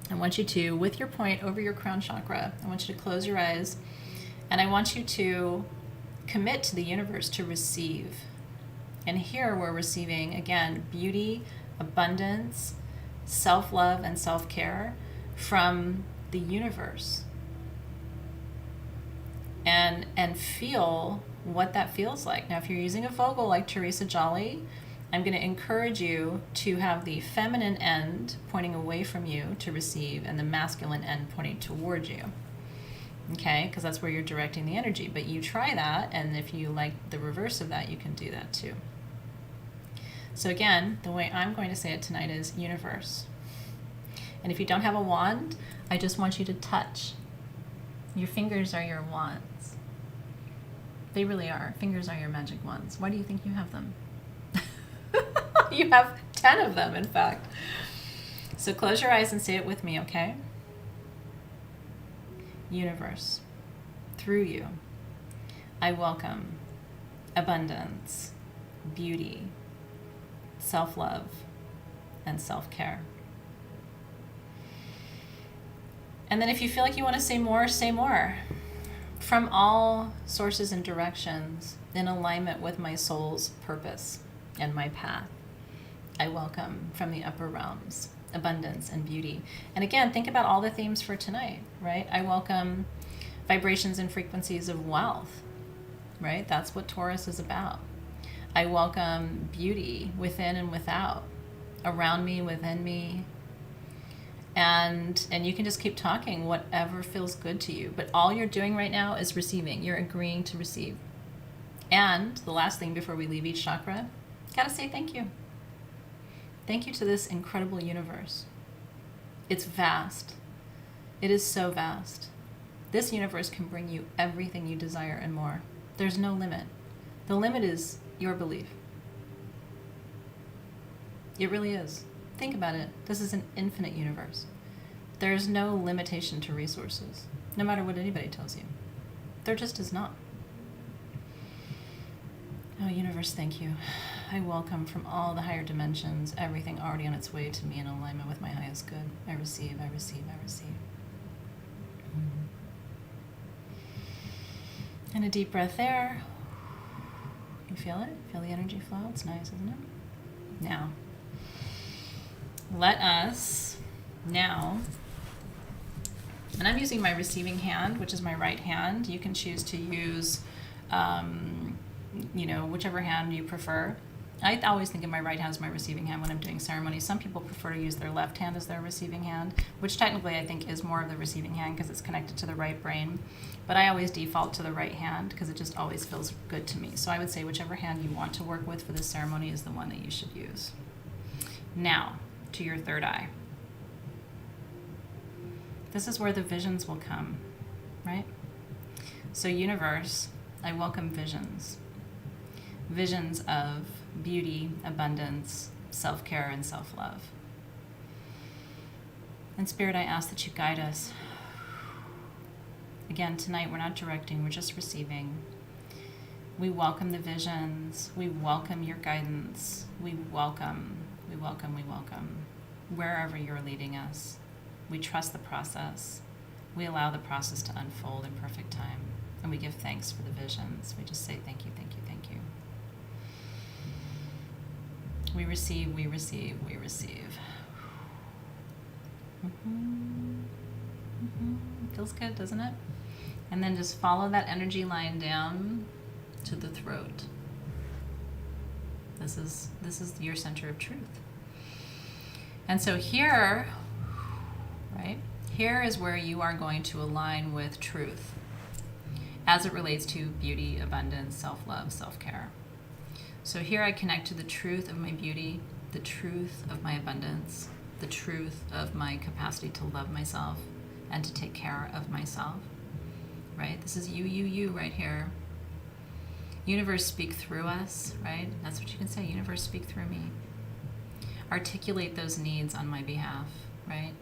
I want you to, with your point over your crown chakra, I want you to close your eyes and I want you to commit to the universe to receive. And here we're receiving, again, beauty, abundance, self-love and self-care from the universe, and feel what that feels like. Now if you're using a Vogel like Teresa Jolly, I'm going to encourage you to have the feminine end pointing away from you to receive and the masculine end pointing toward you, okay, because that's where you're directing the energy. But you try that, and if you like the reverse of that, you can do that too. So again, the way I'm going to say it tonight is universe. And if you don't have a wand, I just want you to touch. Your fingers are your wands. They really are. Fingers are your magic wands. Why do you think you have them? You have 10 of them, in fact. So close your eyes and say it with me, okay? Universe, through you, I welcome abundance, beauty, self-love, and self-care. And then if you feel like you want to say more, say more. From all sources and directions, in alignment with my soul's purpose and my path, I welcome from the upper realms abundance and beauty. And again, think about all the themes for tonight, right? I welcome vibrations and frequencies of wealth, right? That's what Taurus is about. I welcome beauty within and without, around me, within me. And you can just keep talking whatever feels good to you. But all you're doing right now is receiving. You're agreeing to receive. And the last thing before we leave each chakra, gotta say thank you. Thank you to this incredible universe. It's vast. It is so vast. This universe can bring you everything you desire and more. There's no limit. The limit is your belief. It really is. Think about it. This is an infinite universe. There's no limitation to resources, no matter what anybody tells you. There just is not. Oh, universe, thank you. I welcome from all the higher dimensions everything already on its way to me in alignment with my highest good. I receive, I receive, I receive. And a deep breath there. You feel it? Feel the energy flow? It's nice, isn't it? Now, let us now, and I'm using my receiving hand, which is my right hand. You can choose to use, whichever hand you prefer. I always think of my right hand as my receiving hand when I'm doing ceremony. Some people prefer to use their left hand as their receiving hand, which technically I think is more of the receiving hand because it's connected to the right brain. But I always default to the right hand because it just always feels good to me. So I would say whichever hand you want to work with for this ceremony is the one that you should use. Now, to your third eye. This is where the visions will come, right? So universe, I welcome visions. Visions of beauty, abundance, self-care, and self-love. And Spirit, I ask that you guide us. Again, tonight we're not directing, we're just receiving. We welcome the visions. We welcome your guidance. We welcome, wherever you're leading us. We trust the process. We allow the process to unfold in perfect time. And we give thanks for the visions. We just say thank you, thank you, thank you. We receive, we receive, we receive. Feels good, doesn't it? And then just follow that energy line down to the throat. This is your center of truth. And so here, right? Here is where you are going to align with truth as it relates to beauty, abundance, self-love, self-care. So here I connect to the truth of my beauty, the truth of my abundance, the truth of my capacity to love myself and to take care of myself, right? This is you right here. Universe, speak through us, right? That's what you can say. Universe, speak through me. Articulate those needs on my behalf, right?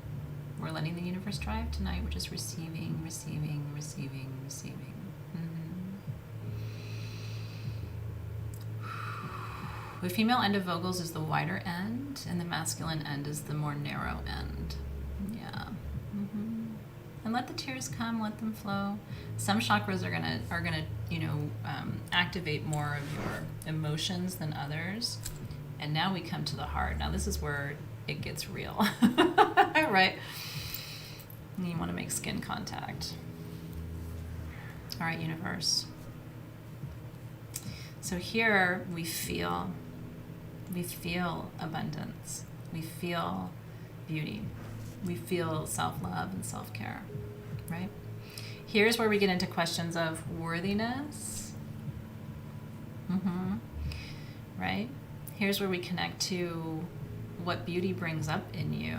We're letting the universe drive tonight. We're just receiving, receiving, receiving, receiving. The female end of vogels is the wider end, and the masculine end is the more narrow end. Yeah. And let the tears come, let them flow. Some chakras are gonna, activate more of your emotions than others. And now we come to the heart. Now this is where it gets real, right? And you want to make skin contact. All right, universe. So here we feel abundance. We feel beauty. We feel self-love and self-care, right? Here's where we get into questions of worthiness, right? Here's where we connect to what beauty brings up in you,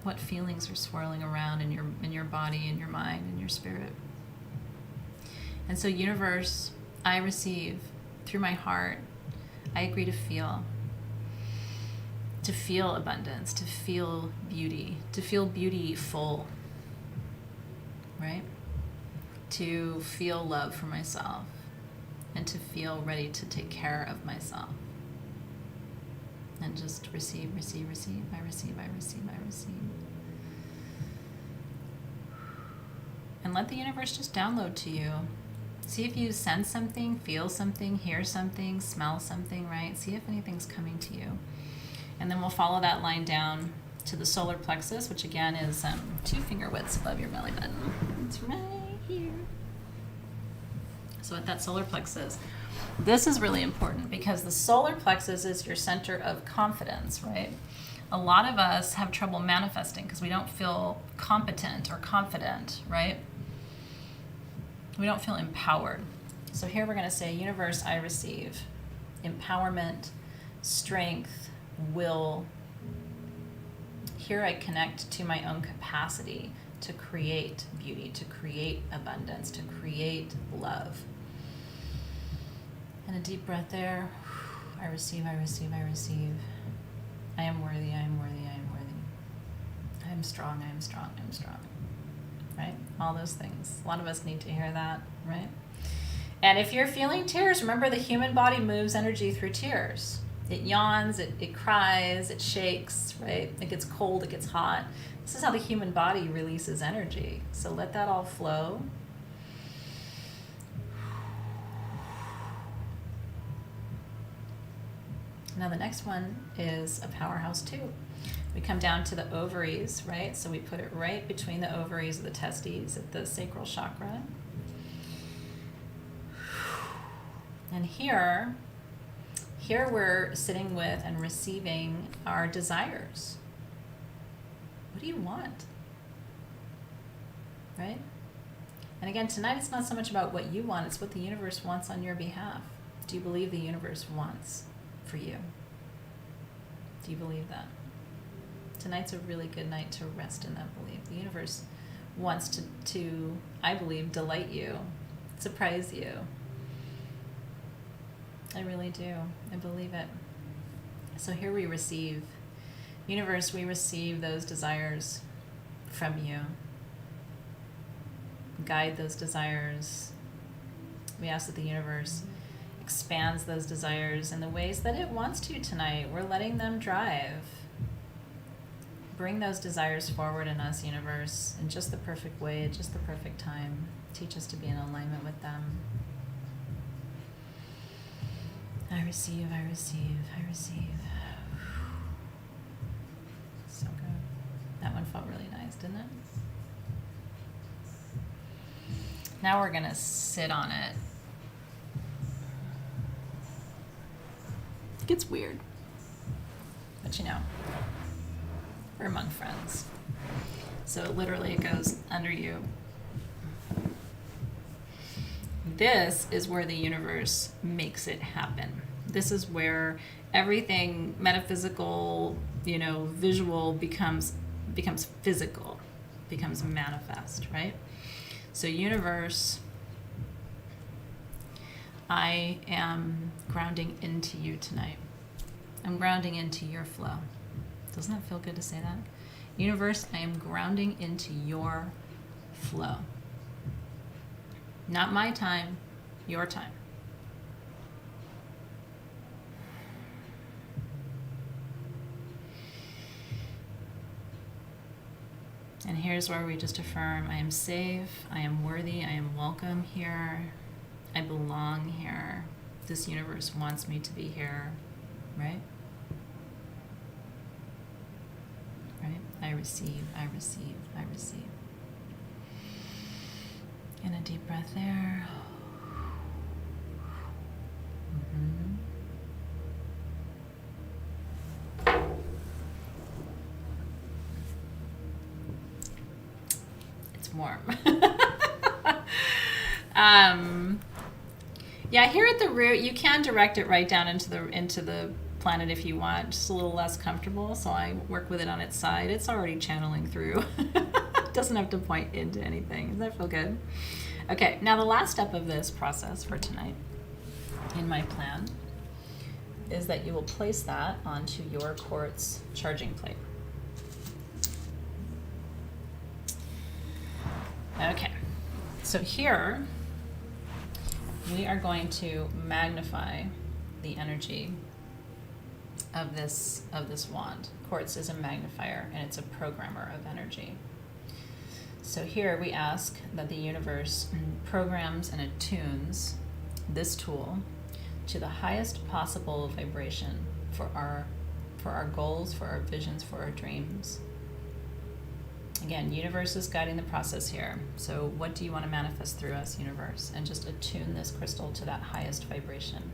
what feelings are swirling around in your body, in your mind, in your spirit. And so universe, I receive through my heart. I agree to feel abundance, to feel beautiful, right? To feel love for myself and to feel ready to take care of myself. And just receive, receive, receive. I receive, I receive, I receive. And let the universe just download to you. See if you sense something, feel something, hear something, smell something, right? See if anything's coming to you. And then we'll follow that line down to the solar plexus, which again is 2 finger widths above your belly button. It's right here. So at that solar plexus, this is really important because the solar plexus is your center of confidence, right? A lot of us have trouble manifesting because we don't feel competent or confident, right? We don't feel empowered. So here we're going to say, universe, I receive empowerment, strength, will. Here I connect to my own capacity to create beauty, to create abundance, to create love. And a deep breath there. I receive, I receive, I receive. I am worthy, I am worthy, I am worthy. I am strong, I am strong, I am strong. Right? All those things. A lot of us need to hear that, right? And if you're feeling tears, remember the human body moves energy through tears. It yawns, it cries, it shakes, right? It gets cold, it gets hot. This is how the human body releases energy. So let that all flow. Now the next one is a powerhouse 2. We come down to the ovaries, right? So we put it right between the ovaries of the testes at the sacral chakra. And here we're sitting with and receiving our desires. What do you want? Right? And again, tonight it's not so much about what you want, it's what the universe wants on your behalf. Do you believe the universe wants for you? Do you believe that? Tonight's a really good night to rest in that belief. The universe wants to, I believe, delight you, surprise you. I really do. I believe it. So here we receive. Universe, we receive those desires from you. Guide those desires. We ask that the universe expands those desires in the ways that it wants to tonight. We're letting them drive. bring those desires forward in us, universe, in just the perfect way, at just the perfect time. Teach us to be in alignment with them. I receive, I receive, I receive. So good. That one felt really nice, didn't it? Now we're going to sit on it. It gets weird. But you know, we're among friends. So literally it goes under you. This is where the universe makes it happen. This is where everything metaphysical, you know, visual becomes physical, becomes manifest, right? So universe, I am grounding into you tonight. I'm grounding into your flow. Doesn't that feel good to say that? Universe, I am grounding into your flow. Not my time, your time. And here's where we just affirm, I am safe, I am worthy, I am welcome here, I belong here. This universe wants me to be here, right? Right? I receive, I receive, I receive. And a deep breath there. It's warm. Yeah, here at the root, you can direct it right down into the planet if you want, just a little less comfortable. So I work with it on its side. It's already channeling through. It doesn't have to point into anything. Does that feel good? Okay, now the last step of this process for tonight in my plan is that you will place that onto your quartz charging plate. Okay, so here we are going to magnify the energy of this wand. Quartz is a magnifier and it's a programmer of energy. So here we ask that the universe programs and attunes this tool to the highest possible vibration for our goals, for our visions, for our dreams. Again, universe is guiding the process here. So what do you want to manifest through us, universe? And just attune this crystal to that highest vibration.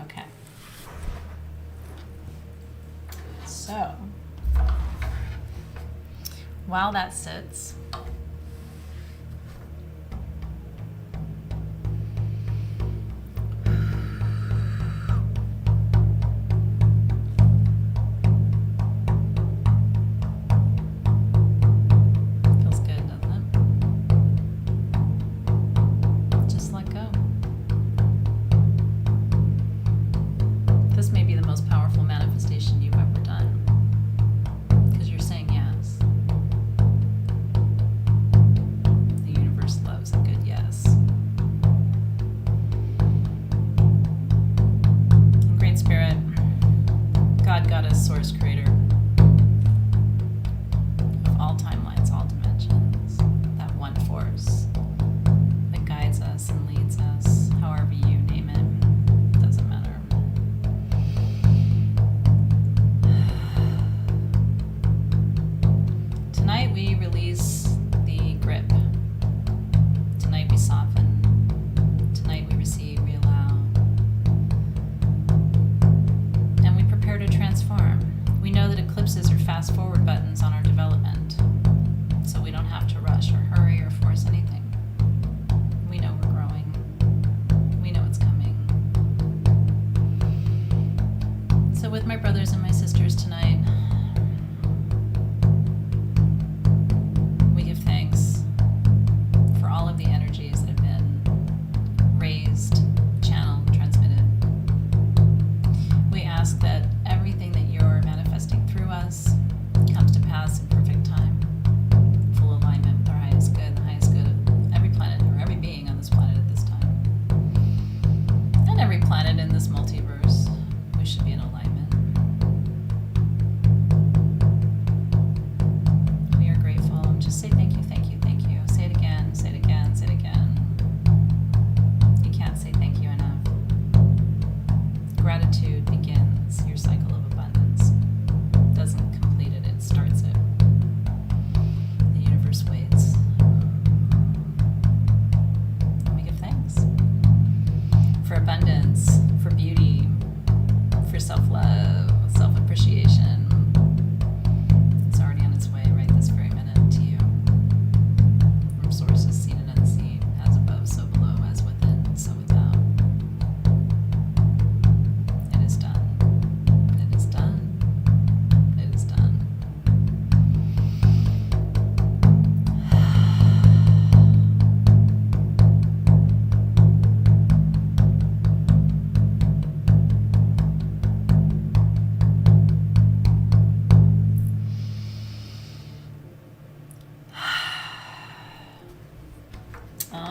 Okay. So, while that sits,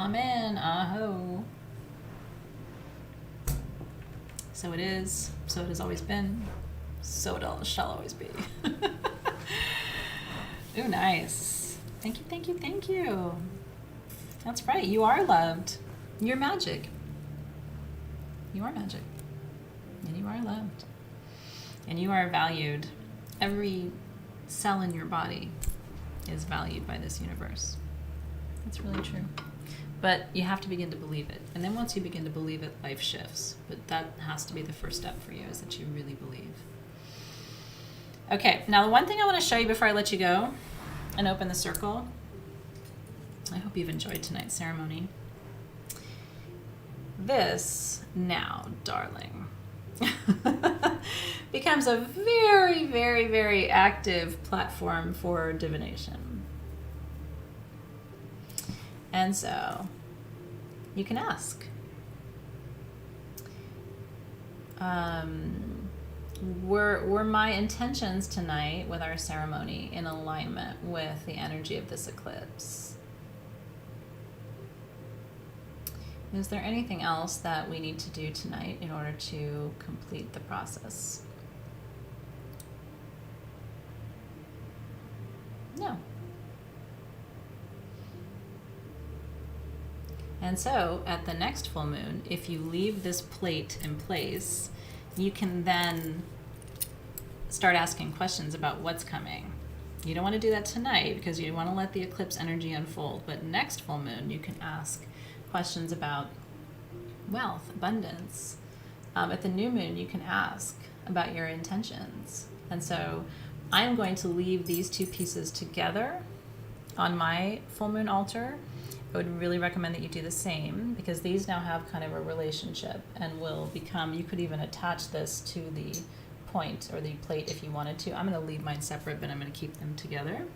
Amen. Aho. So it is. So it has always been. So it shall always be. Ooh, nice. Thank you, thank you, thank you. That's right. You are loved. You're magic. You are magic. And you are loved. And you are valued. Every cell in your body is valued by this universe. That's really true. But you have to begin to believe it. And then once you begin to believe it, life shifts. But that has to be the first step for you, is that you really believe. Okay, now the one thing I want to show you before I let you go and open the circle, I hope you've enjoyed tonight's ceremony. This now, darling, becomes a very, very, very active platform for divination. And so you can ask. Were my intentions tonight with our ceremony in alignment with the energy of this eclipse? Is there anything else that we need to do tonight in order to complete the process? No. And so at the next full moon, if you leave this plate in place, you can then start asking questions about what's coming. You don't want to do that tonight because you want to let the eclipse energy unfold, but next full moon you can ask questions about wealth, abundance. At the new moon you can ask about your intentions. And so I'm going to leave these two pieces together on my full moon altar. I would really recommend that you do the same, because these now have kind of a relationship and will become, you could even attach this to the point or the plate if you wanted to. I'm going to leave mine separate, but I'm going to keep them together.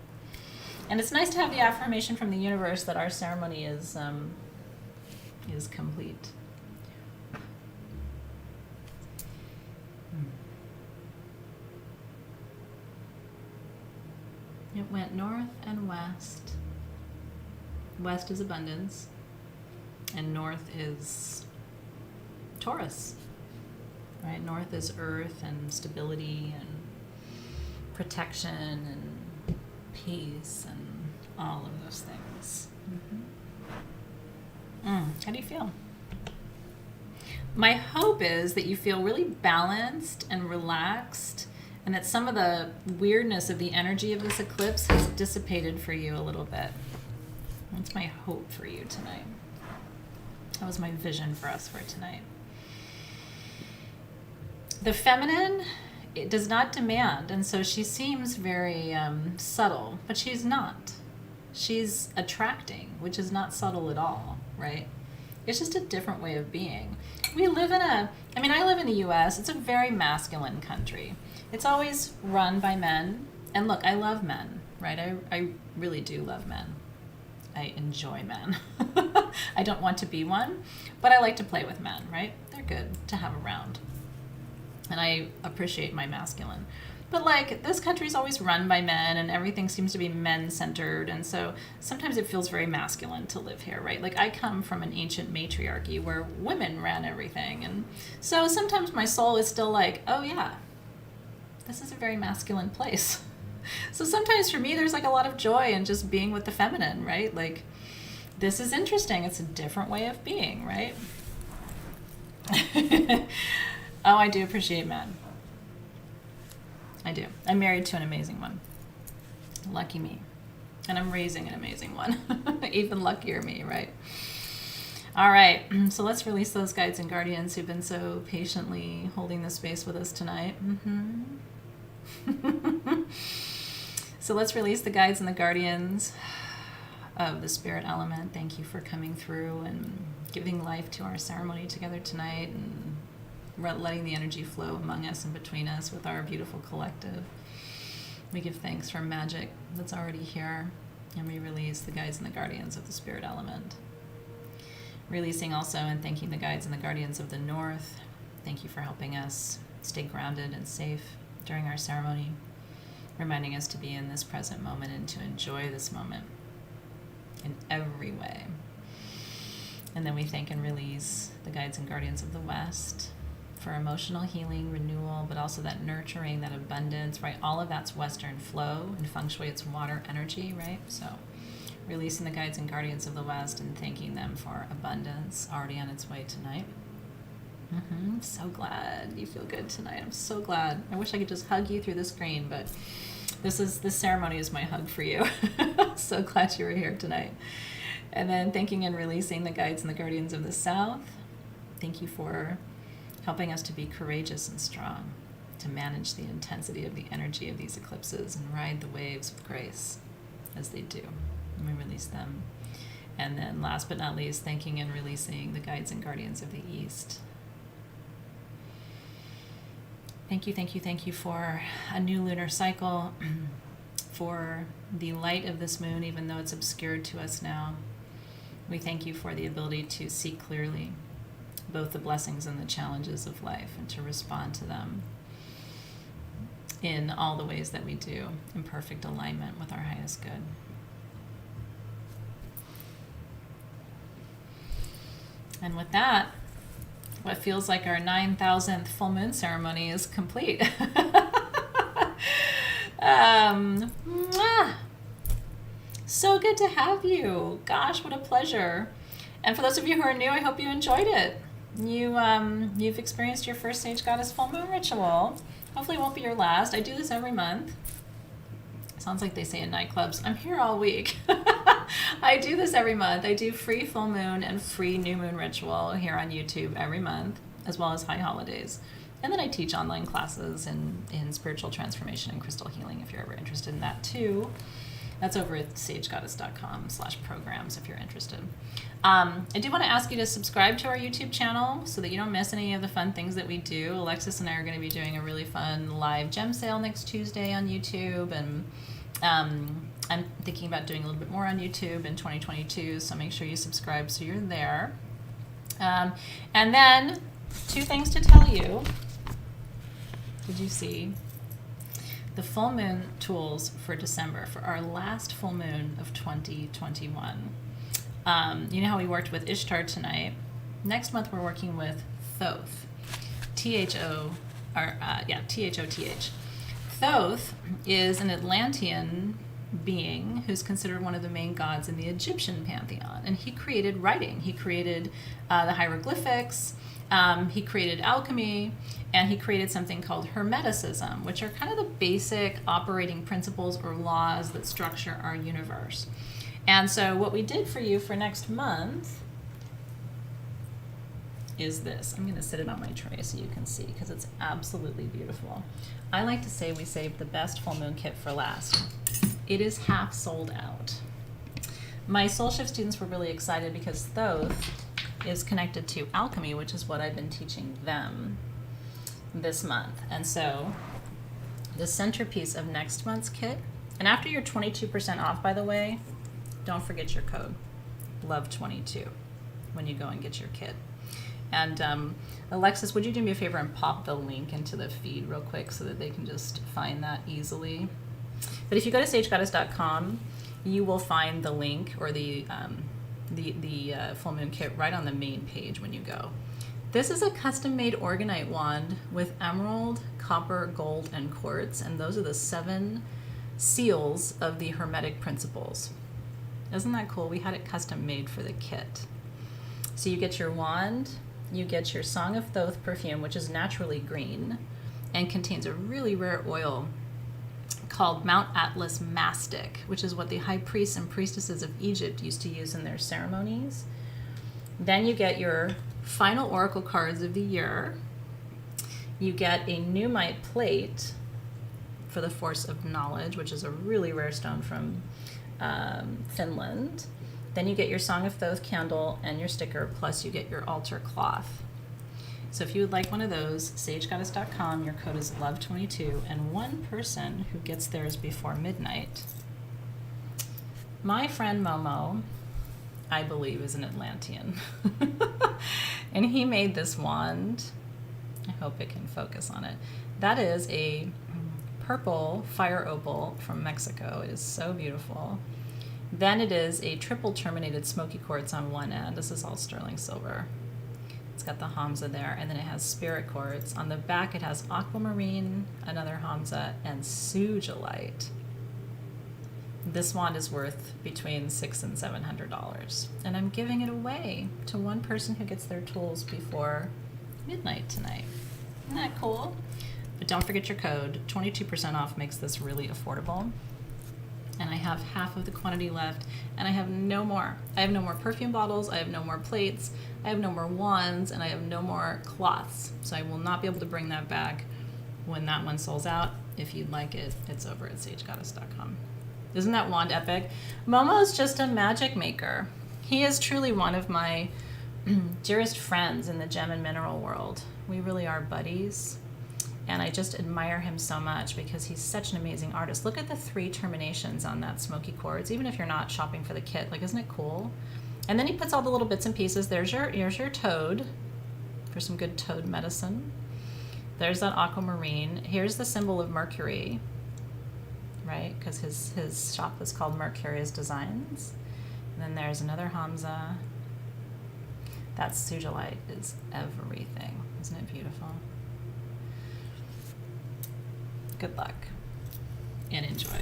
And it's nice to have the affirmation from the universe that our ceremony is complete. It went north and west. West is abundance, and north is Taurus, right? North is earth and stability and protection and peace and all of those things. How do you feel? My hope is that you feel really balanced and relaxed, and that some of the weirdness of the energy of this eclipse has dissipated for you a little bit. That's my hope for you tonight. That was my vision for us for tonight. The feminine, it does not demand, and so she seems very subtle, but she's not. She's attracting, which is not subtle at all, right? It's just a different way of being. We live in I live in the US. It's a very masculine country. It's always run by men. And look, I love men, right? I really do love men. I enjoy men. I don't want to be one, but I like to play with men, right? They're good to have around. And I appreciate my masculine. But like, this country's always run by men and everything seems to be men-centered. And so sometimes it feels very masculine to live here, right? Like, I come from an ancient matriarchy where women ran everything. And so sometimes my soul is still like, oh yeah, this is a very masculine place. So sometimes for me, there's like a lot of joy in just being with the feminine, right? Like, this is interesting. It's a different way of being, right? Oh, I do appreciate men. I do. I'm married to an amazing one. Lucky me. And I'm raising an amazing one. Even luckier me, right? All right. So let's release those guides and guardians who've been so patiently holding this space with us tonight. So let's release the guides and the guardians of the spirit element. Thank you for coming through and giving life to our ceremony together tonight, and letting the energy flow among us and between us with our beautiful collective. We give thanks for magic that's already here, and we release the guides and the guardians of the spirit element. Releasing also and thanking the guides and the guardians of the north. Thank you for helping us stay grounded and safe during our ceremony, reminding us to be in this present moment and to enjoy this moment in every way. And then we thank and release the guides and guardians of the West for emotional healing, renewal, but also that nurturing, that abundance, right? All of that's Western flow. In Feng Shui, it's water energy, right? So releasing the guides and guardians of the West and thanking them for abundance already on its way tonight. So glad you feel good tonight. I'm so glad. I wish I could just hug you through the screen, but this ceremony is my hug for you. So glad you were here tonight. And then thanking and releasing the guides and the guardians of the South. Thank you for helping us to be courageous and strong, to manage the intensity of the energy of these eclipses and ride the waves with grace as they do. And we release them. And then last but not least, thanking and releasing the guides and guardians of the East. Thank you, thank you, thank you for a new lunar cycle, for the light of this moon, even though it's obscured to us now. We thank you for the ability to see clearly both the blessings and the challenges of life and to respond to them in all the ways that we do, in perfect alignment with our highest good. And with that, what feels like our 9,000th full moon ceremony is complete. So good to have you. Gosh, what a pleasure. And for those of you who are new, I hope you enjoyed it. You've experienced your first Sage Goddess full moon ritual. Hopefully it won't be your last. I do this every month. Sounds like they say in nightclubs. I'm here all week. I do this every month. I do free full moon and free new moon ritual here on YouTube every month, as well as high holidays. And then I teach online classes in spiritual transformation and crystal healing if you're ever interested in that too. That's over at sagegoddess.com/programs if you're interested. I do want to ask you to subscribe to our YouTube channel so that you don't miss any of the fun things that we do. Alexis and I are going to be doing a really fun live gem sale next Tuesday on YouTube, and I'm thinking about doing a little bit more on YouTube in 2022, so make sure you subscribe so you're there. And then, two things to tell you. Did you see the full moon tools for December, for our last full moon of 2021? You know how we worked with Ishtar tonight? Next month we're working with Thoth. T-H-O-T-H. Thoth is an Atlantean being who's considered one of the main gods in the Egyptian pantheon. And he created writing. He created the hieroglyphics. He created alchemy. And he created something called Hermeticism, which are kind of the basic operating principles or laws that structure our universe. And so what we did for you for next month is this. I'm going to sit it on my tray so you can see, because it's absolutely beautiful. I like to say we saved the best full moon kit for last. It is half sold out. My Soul Shift students were really excited because Thoth is connected to alchemy, which is what I've been teaching them this month. And so the centerpiece of next month's kit, and after you're 22% off, by the way, don't forget your code, LOVE22, when you go and get your kit. And Alexis, would you do me a favor and pop the link into the feed real quick so that they can just find that easily? But if you go to sagegoddess.com, you will find the link or the full moon kit right on the main page when you go. This is a custom-made orgonite wand with emerald, copper, gold, and quartz, and those are the 7 seals of the Hermetic principles. Isn't that cool? We had it custom-made for the kit. So you get your wand, you get your Song of Thoth perfume, which is naturally green and contains a really rare oil called Mount Atlas mastic, which is what the high priests and priestesses of Egypt used to use in their ceremonies. Then you get your final oracle cards of the year. You get a Numite plate for the Force of Knowledge, which is a really rare stone from Finland. Then you get your Song of Thoth candle and your sticker, plus you get your altar cloth. So if you would like one of those, sagegoddess.com, your code is LOVE22, and one person who gets theirs before midnight, my friend Momo, I believe, is an Atlantean. And he made this wand. I hope it can focus on it. That is a purple fire opal from Mexico. It is so beautiful. Then it is a triple terminated smoky quartz on one end. This is all sterling silver. It's got the Hamza there, and then it has spirit quartz. On the back it has aquamarine, another Hamza, and sugilite. This wand is worth between $600 and $700, and I'm giving it away to one person who gets their tools before midnight tonight. Isn't that cool? But don't forget your code. 22% off makes this really affordable. And I have half of the quantity left, and I have no more. I have no more perfume bottles, I have no more plates, I have no more wands, and I have no more cloths. So I will not be able to bring that back when that one sells out. If you'd like it, it's over at sagegoddess.com. Isn't that wand epic? Momo is just a magic maker. He is truly one of my dearest friends in the gem and mineral world. We really are buddies. And I just admire him so much because he's such an amazing artist. Look at the 3 terminations on that smoky quartz, even if you're not shopping for the kit. Like, isn't it cool? And then he puts all the little bits and pieces. Here's your toad for some good toad medicine. There's that aquamarine. Here's the symbol of Mercury, right? Because his shop was called Mercurius Designs. And then there's another Hamza. That sugilite is everything. Isn't it beautiful? Good luck and enjoy.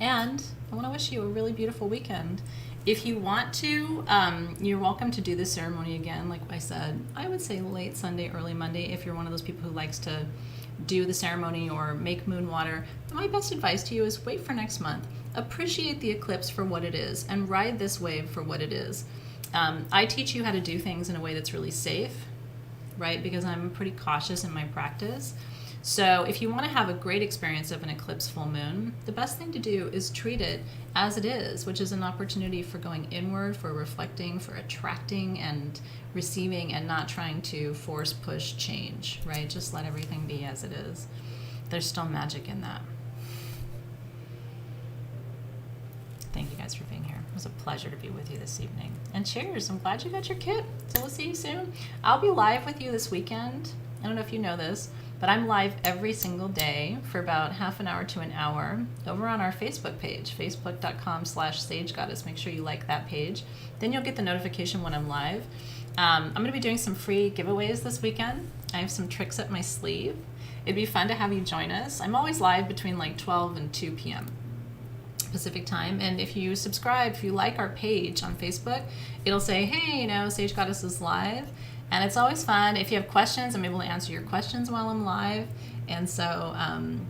And I want to wish you a really beautiful weekend. If you want to, you're welcome to do the ceremony again. Like I said, I would say late Sunday, early Monday, if you're one of those people who likes to do the ceremony or make moon water. My best advice to you is wait for next month. Appreciate the eclipse for what it is and ride this wave for what it is. I teach you how to do things in a way that's really safe, right? Because I'm pretty cautious in my practice. So if you want to have a great experience of an eclipse full moon, the best thing to do is treat it as it is, which is an opportunity for going inward, for reflecting, for attracting and receiving, and not trying to force, push, change, right? Just let everything be as it is. There's still magic in that. Thank you guys for being here. It was a pleasure to be with you this evening. And cheers, I'm glad you got your kit. So we'll see you soon. I'll be live with you this weekend. I don't know if you know this, but I'm live every single day for about half an hour to an hour over on our Facebook page, facebook.com/sagegoddess. Make sure you like that page. Then you'll get the notification when I'm live. I'm going to be doing some free giveaways this weekend. I have some tricks up my sleeve. It'd be fun to have you join us. I'm always live between like 12 and 2 p.m. Pacific time. And if you subscribe, if you like our page on Facebook, it'll say, hey, Sage Goddess is live. And it's always fun. If you have questions, I'm able to answer your questions while I'm live. And so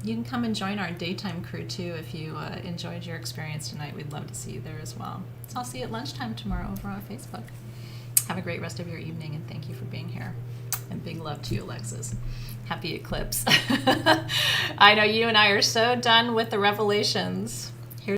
you can come and join our daytime crew too if you enjoyed your experience tonight. We'd love to see you there as well. So I'll see you at lunchtime tomorrow over on Facebook. Have a great rest of your evening, and thank you for being here. And big love to you, Alexis. Happy eclipse. I know you and I are so done with the revelations.